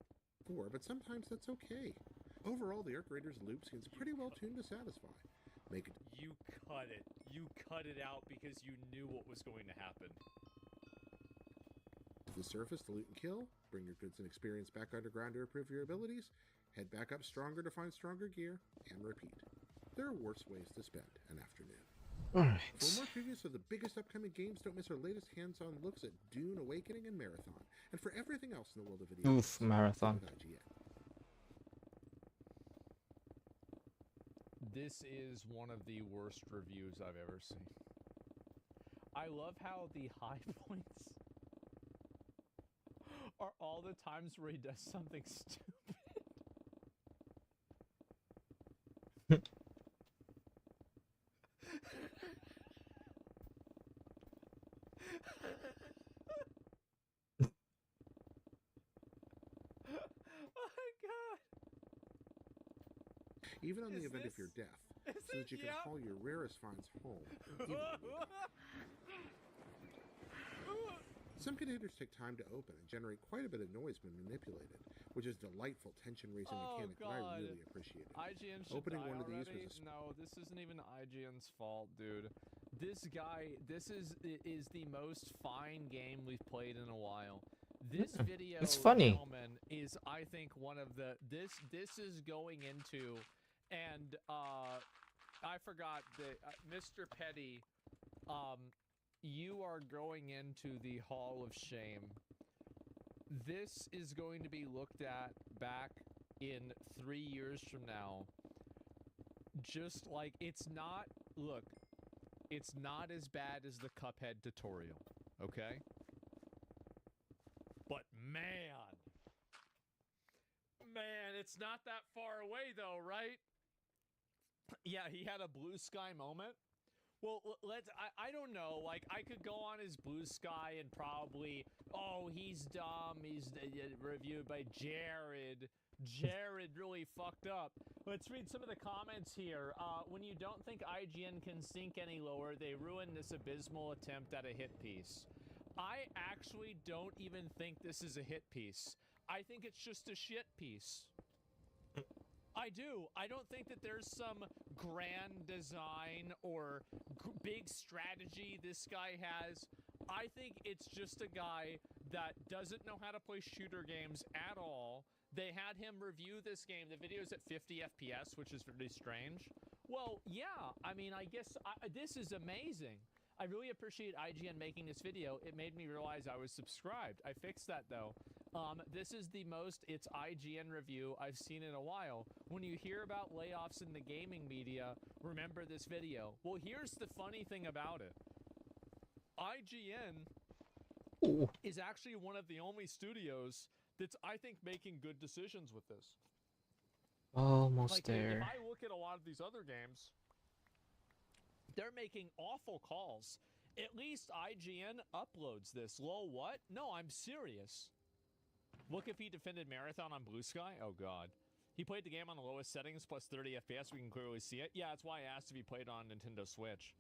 before, but sometimes that's okay. Overall, the Arc Raiders loop seems pretty well tuned to satisfy. Make it. You cut it. You cut it out because you knew what was going to happen. To the surface to loot and kill, bring your goods and experience back underground to improve your abilities, head back up stronger to find stronger gear, and repeat. There are worse ways to spend an afternoon. Alright. For more previews of the biggest upcoming games, don't miss our latest hands-on looks at Dune Awakening and Marathon, and for everything else in the world of video Oof, games, Marathon. with IGN. This is one of the worst reviews I've ever seen. I love how the high points are all the times where he does something stupid. Oh my god! Even on the Is event of this- your death, is so that it? you can Yeah. haul your rarest finds home. Even when you die. Some containers take time to open and generate quite a bit of noise when manipulated, which is a delightful tension-raising Oh, mechanic that I God. really appreciated. IGN should Opening die one of these already. was a No, this isn't even IGN's fault, dude. This guy, this is the most fine game we've played in a while. This video, It's funny. gentlemen, is I think one of the this is going into, and I forgot that Mr. Petty you are going into the Hall of Shame. This is going to be looked at back in 3 years from now. Just like, it's not, look, it's not as bad as the Cuphead tutorial, okay? But man, it's not that far away though, right? Yeah, he had a blue sky moment. Well, I don't know, like, I could go on his blue sky and probably, oh, he's dumb, he's reviewed by Jared. Jared really fucked up. Let's read some of the comments here. When you don't think IGN can sink any lower, they ruin this abysmal attempt at a hit piece. I actually don't even think this is a hit piece. I think it's just a shit piece. I do. I don't think that there's some grand design or big strategy this guy has. I think it's just a guy that doesn't know how to play shooter games at all. They had him review this game. The video's at 50 FPS, which is really strange. Well, yeah, I mean, I guess this is amazing. I really appreciate IGN making this video. It made me realize I was subscribed. I fixed that, though. This is the most it's IGN review I've seen in a while. When you hear about layoffs in the gaming media, remember this video. Well, here's the funny thing about it. IGN is actually one of the only studios that's, I think, making good decisions with this. Almost like, there. If I look at a lot of these other games, they're making awful calls. At least IGN uploads this. Lol, what? No, I'm serious. Look if he defended Marathon on Blue Sky. Oh, God. He played the game on the lowest settings, plus 30 FPS. We can clearly see it. Yeah, that's why I asked if he played on Nintendo Switch.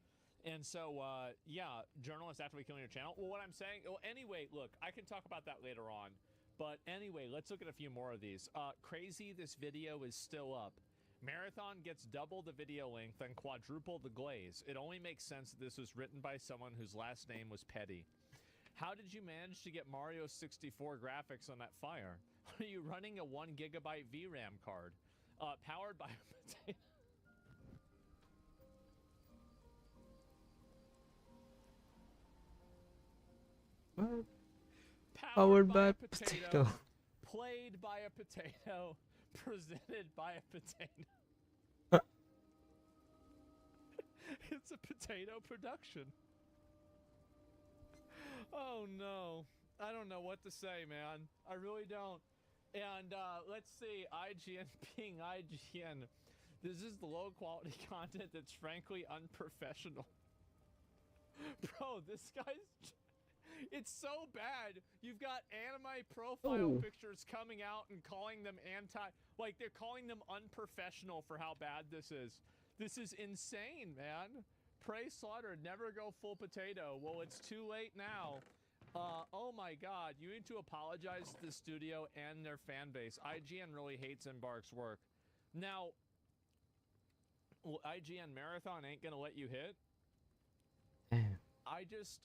And so, yeah, journalists after we killing your channel. Well, what I'm saying... Well, anyway, look, I can talk about that later on. But anyway, let's look at a few more of these. Crazy, this video is still up. Marathon gets double the video length and quadruple the glaze. It only makes sense that this was written by someone whose last name was Petty. How did you manage to get Mario 64 graphics on that Fire? Are you running a 1 gigabyte VRAM card? Powered by a potato. What? Powered by a potato. Played by a potato. Presented by a potato. It's a potato production. Oh no. I don't know what to say, man. I really don't. And let's see, IGN being IGN. This is the low quality content that's frankly unprofessional. Bro, this guy's... It's so bad. You've got anime profile pictures coming out and calling them like they're calling them unprofessional for how bad this is. This is insane, man. Pray slaughter, never go full potato. Well, it's too late now. Oh my God, you need to apologize to the studio and their fan base. IGN really hates Embark's work. Now, well, IGN Marathon ain't gonna let you hit. I just...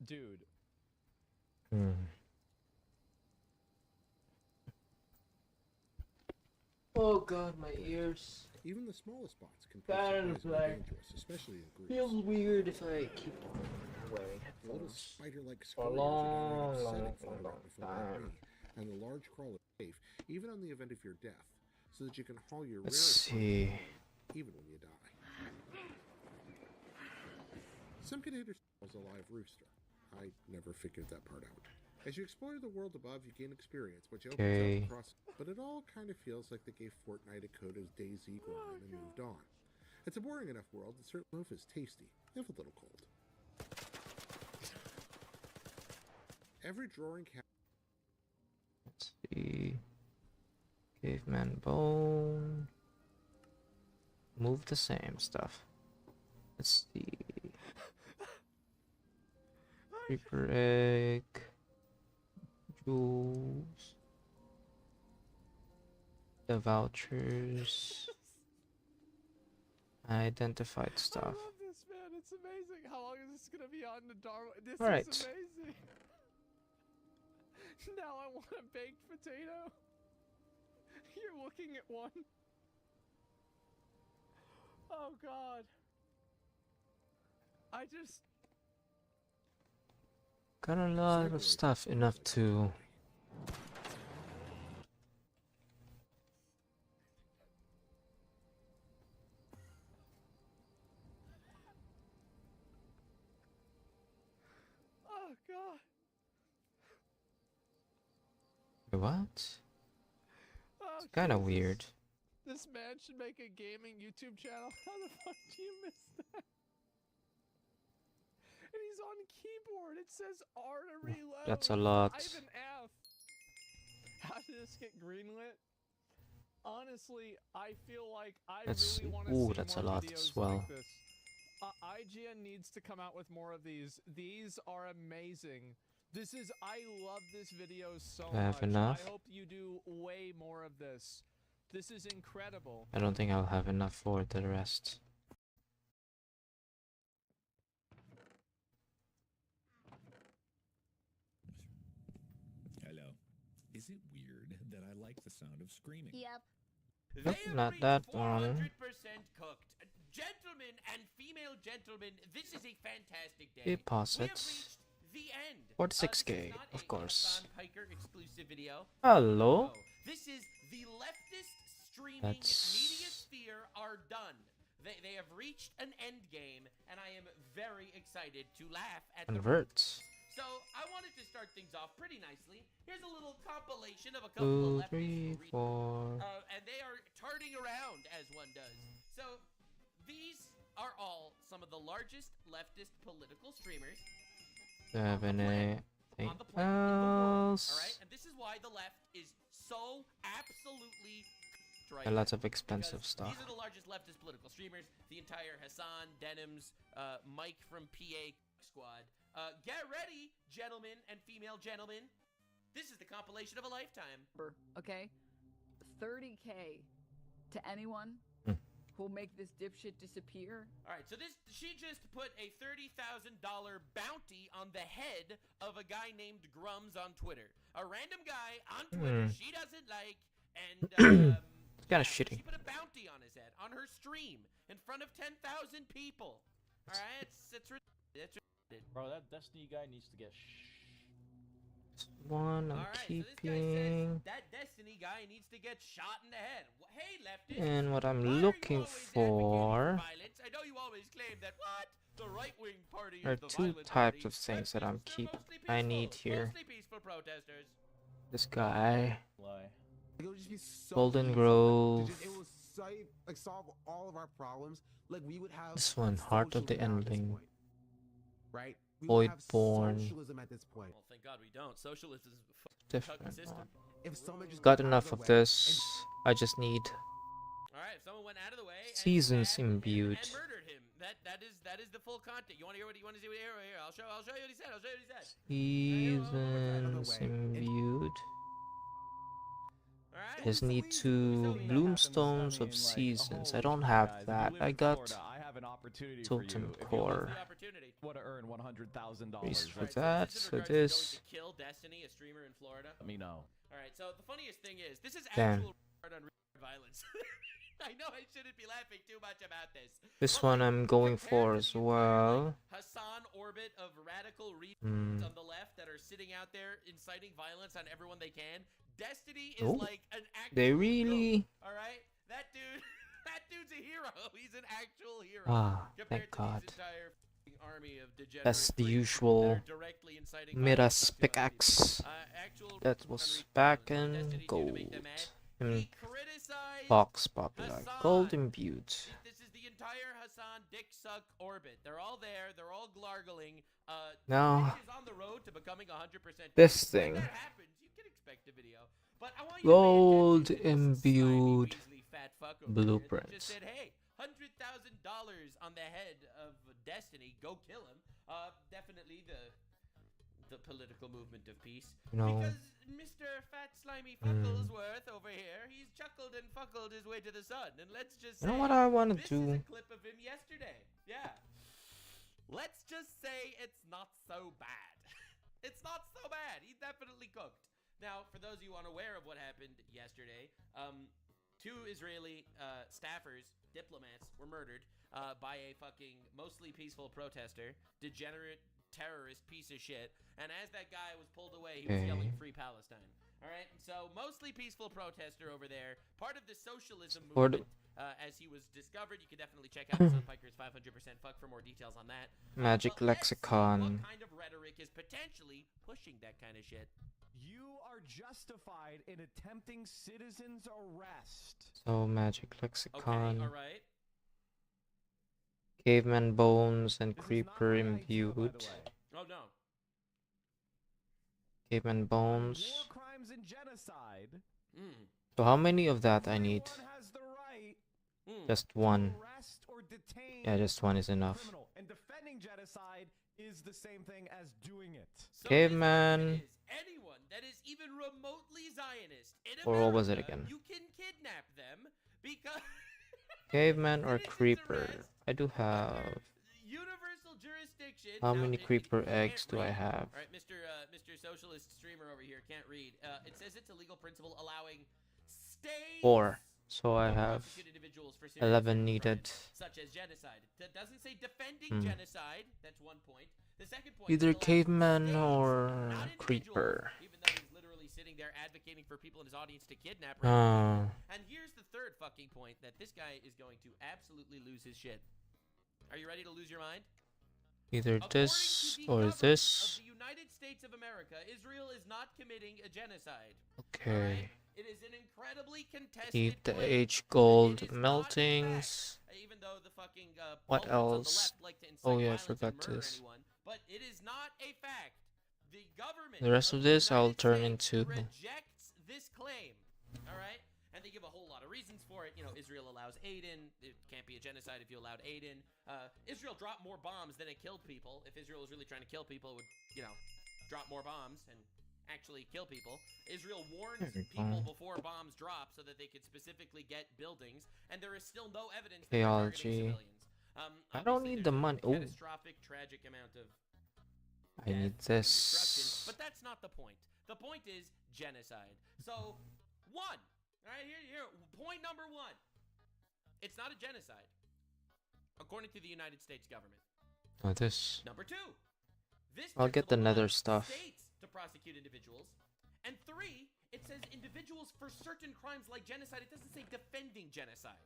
Dude. Oh God, my ears. Even the smallest spots can prove surprisingly dangerous, especially in groups. Feels weird if I keep on wearing The little headphones. spider-like For a scurriers long, are long, setting long, for the long before time. me, and the large crawler safe, even on the event of your death, so that you can haul your Let's rarest see. even when you die. Some containers a live rooster. I never figured that part out. As you explore the world above, you gain experience, which opens up across. But it all kind of feels like they gave Fortnite a Coda's DayZ grind and moved on. It's a boring enough world that certain loaf is tasty, if a little cold. Every drawer and Let's see. Caveman bone. Move the same stuff. Let's see. Creeper egg. Jewels. The vouchers. Identified stuff. I love this, man. It's amazing. How long is this gonna be on the Darwin? This All right. is amazing. Now I want a baked potato. You're looking at one. Oh God. I just. Got a lot of stuff enough to. Oh God. What? Oh, It's kind of Jesus. weird. This man should make a gaming YouTube channel. How the fuck do you miss that? And he's on keyboard. It says R to reload. That's a lot. 5 and F. How did this get greenlit? Honestly, I feel like I That's really want to ooh, see that's a more lot videos as well. like this. IGN needs to come out with more of these. These are amazing. I love this video so I have much. enough? I hope you do way more of this. This is incredible. I don't think I'll have enough for the rest. Hello. Is it weird that I like the sound of screaming? Yep. Nope, not that one. 400% cooked. Gentlemen and female gentlemen, this is a fantastic day. Deposit. We have reached the end. 46K, This is not of a course. Hassan Piker exclusive video. Hello. No, this is the leftist streaming That's- media sphere are done. They have reached an end game, and I am very excited to laugh at the Convert. So I wanted to start things off pretty nicely. Here's a little compilation of a couple 2, of 3, leftist 4. and they are charting around as one does. So these are all some of the largest leftist political streamers 7, 8. on the planet in the world. Else. All right, and this is why the left is so absolutely right And lots now, of expensive because stuff. These are the largest leftist political streamers. The entire Hassan, Denims, Mike from PA squad. Get ready, gentlemen and female gentlemen. This is the compilation of a lifetime. Okay? 30K to anyone who'll make this dipshit disappear. All right, so she just put a $30,000 bounty on the head of a guy named Grums on Twitter. A random guy on Twitter she doesn't like, and Kinda shitty. She put a bounty on his head on her stream in front of 10,000 people. All right, it's ridiculous. Bro, that Destiny guy needs to get One I'm All right, keeping. so this guy says that Destiny guy needs to get shot in the head. Hey, leftist. And what I'm why are you looking always advocating for violence? I know you always claim that what the right-wing party are is the 2 violent types party. of things that I'm They're keeping. mostly I peaceful, need here. Mostly peaceful protesters. This guy. lie. It would just be so Golden easy. Grove. It would solve all of our problems. Like we would have This one, Heart of the socialism at this Endling. point, right? We would have Voidborn. socialism at this point. Well, thank God we don't. Socialism is a Different fucking system. one. If someone just Got got out enough the of way this. I just need All right, if someone went out of the way and Seasons stabbed him imbued. and murdered him. That is the full content. You want to hear what? You want to see what? Here. I'll show you what he said. I'll show you what he said. Seasons imbued. All right. Just need 2 Bloomstones of Seasons. I don't have that. I got I have an opportunity Totem for you. Core. The opportunity. Want to earn $100,000? Please for right? that. This is in So regards to this. going to kill Destiny, a streamer in Florida. Let me know. All right. So the funniest thing is, this is Damn. actual on violence. I know I shouldn't be laughing too much about this. This But, one like, I'm going compared for to as the entire, like, well. Hassan orbit of radical reasons Hmm. on the left that are sitting out there inciting violence on everyone they can. Destiny is Oh, like an actual they hero, really. all right, that dude, that dude's a hero. He's an actual hero. Ah, compared thank to God. This entire f***ing army of degenerate That's the freaks usual that are directly inciting Midas violence on pickaxe. actual That was unreasonable back violence. in Destiny 2 to gold. make them mad. In He criticized box popular. Hassan. Gold imbued. This is the entire Hassan dick suck orbit. They're all there. They're all glargling. Now, Twitch is on the road to becoming 100%. this When thing. that happens, you can expect a video. But I want you to pay Gold attention to this slimy, imbued weaselly fat fuck over here that blueprint. just said, hey, $100,000 on the head of Destiny. Go kill him. Definitely the political movement of peace. No. Because Mr. Fat Slimy Fucklesworth over here, he's chuckled and fuckled his way to the sun. And let's just say, You know what I want to this do? is a clip of him yesterday. Yeah. Let's just say it's not so bad. It's not so bad. He's definitely cooked. Now, for those of you unaware of what happened yesterday, 2 Israeli staffers, diplomats, were murdered by a fucking mostly peaceful protester, degenerate terrorist piece of shit. And as that guy was pulled away, he was yelling "Free Palestine." All right, so mostly peaceful protester over there, part of the socialism movement. As he was discovered, you can definitely check out Sunpiker's 500% fuck for more details on that. Magic lexicon. What kind of rhetoric is potentially pushing that kind of shit? You are justified in attempting citizens' arrest. So magic lexicon. Okay, all right. Caveman bones and creeper imbued. Oh no. Caveman bones. War crimes and genocide. So how many of that I need? Has the right Just one. to arrest or detain Yeah, just one is enough. criminal. And defending genocide is the same thing as doing it. So Caveman. anyone that is even remotely Zionist in Or what was it America, again? you can kidnap them because Caveman or creeper? I do have. universal jurisdiction. How Now, many it- creeper you can't eggs do I read. have? All right, Mr. Socialist streamer over here can't read. It says it's a legal principle allowing states 4. So I to have prosecute individuals for serious 11 crimes, needed. such as genocide. That doesn't say defending Hmm. genocide. That's one point. The second point. Either it allows caveman states, or not individuals, creeper. Even though he's literally sitting there advocating for people in his audience to kidnap random people. And here's the third fucking point that this guy is going to absolutely lose his shit. Are you ready to lose your mind? Either According this to the or government this. of the United States of America, Israel is not committing a genocide. Okay. It is an incredibly contested Keep the claim. H It gold is not a meltings. fact, even though the fucking What pulpits on the else? left like to incite Oh yeah, I violence and forgot murder this. anyone, but it is not a fact. The government The rest of this I'll turn into. rejects this claim. All right, and they give a whole lot of reasons for it. You know, Israel allows aid in. It can't be a genocide if you allowed aid in. Israel dropped more bombs than it killed people. If Israel was really trying to kill people, it would, you know, drop more bombs and actually kill people. Israel warns people before bombs drop so that they could specifically get buildings, and there is still no evidence that they're targeting Theology. civilians. I don't Obviously, need the there's a money. Oh, catastrophic, tragic amount of I need destruction, this. but that's not the point. The point is genocide. So, one. All right, here. Point number 1. It's not a genocide, according to the United States government. Oh, this. Number 2. This I'll get the principle nether allows stuff. States to prosecute individuals. And 3, it says individuals for certain crimes like genocide. It doesn't say defending genocide.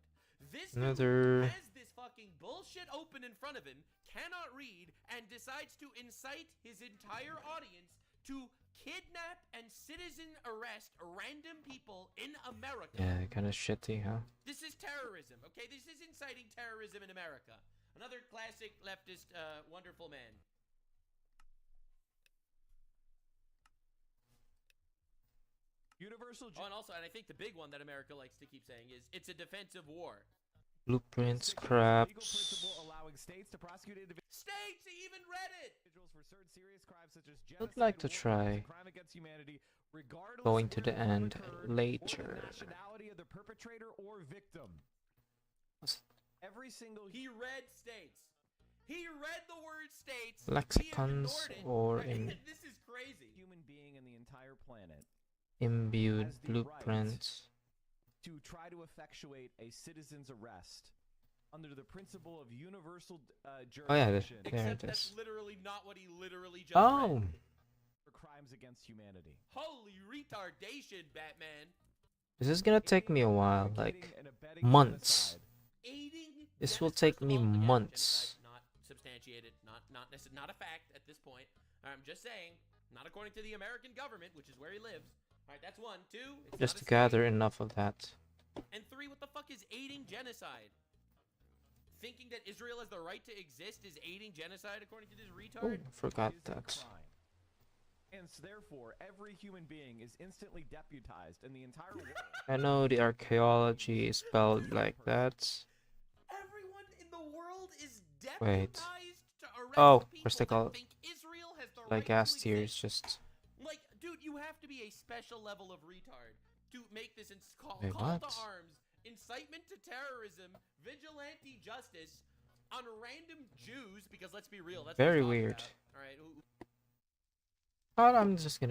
This dude Nether. has this fucking bullshit open in front of him, cannot read, and decides to incite his entire audience to kidnap and citizen arrest random people in America. Yeah, kind of shitty, huh? This is terrorism, okay? This is inciting terrorism in America. Another classic leftist, wonderful man. Universal. Oh, and also, and I think the big one that America likes to keep saying is, it's a defensive war. Blueprints, Legal craps. principle allowing states to prosecute individuals States, he even read it! for certain serious crimes such as Would genocide, like to war crimes, try and crime against humanity, regardless going of to where the end occurred or later. the nationality of the perpetrator or victim. Every single He read states. He read the word states. Lexicons he ignored it. or Right? in This is crazy. human being in the entire planet imbued has the blueprints. to try to effectuate a citizen's arrest under the principle of universal Oh yeah, jurisdiction there Except it that's is. literally not what he literally just Oh, read. for crimes against humanity. Holy retardation, Batman. this is gonna take me a while, like months. Aiding This will genocide- take first of me all, again, months. genocide not substantiated, not a fact at this point. I'm just saying, not according to the American government, which is where he lives. All right, that's 1. 2, it's Just not to a gather enough of that. state. And 3, what the fuck is aiding genocide? Thinking that Israel has the right to exist is aiding genocide according to this Oh, retard? I forgot Is a that. crime. And so therefore, every human being is instantly deputized in the entire world. I know the archaeology is spelled like that. Everyone in the world is Wait. deputized to arrest Oh, people what's they that call think Israel has the like right gas to tiers? exist. Just Like, dude, you have to be a special level of retard to make this call Wait, to what? arms, incitement to terrorism, vigilante justice on random Jews. Because let's be real, that's what very he's talking weird. about. All right, But I'm just gonna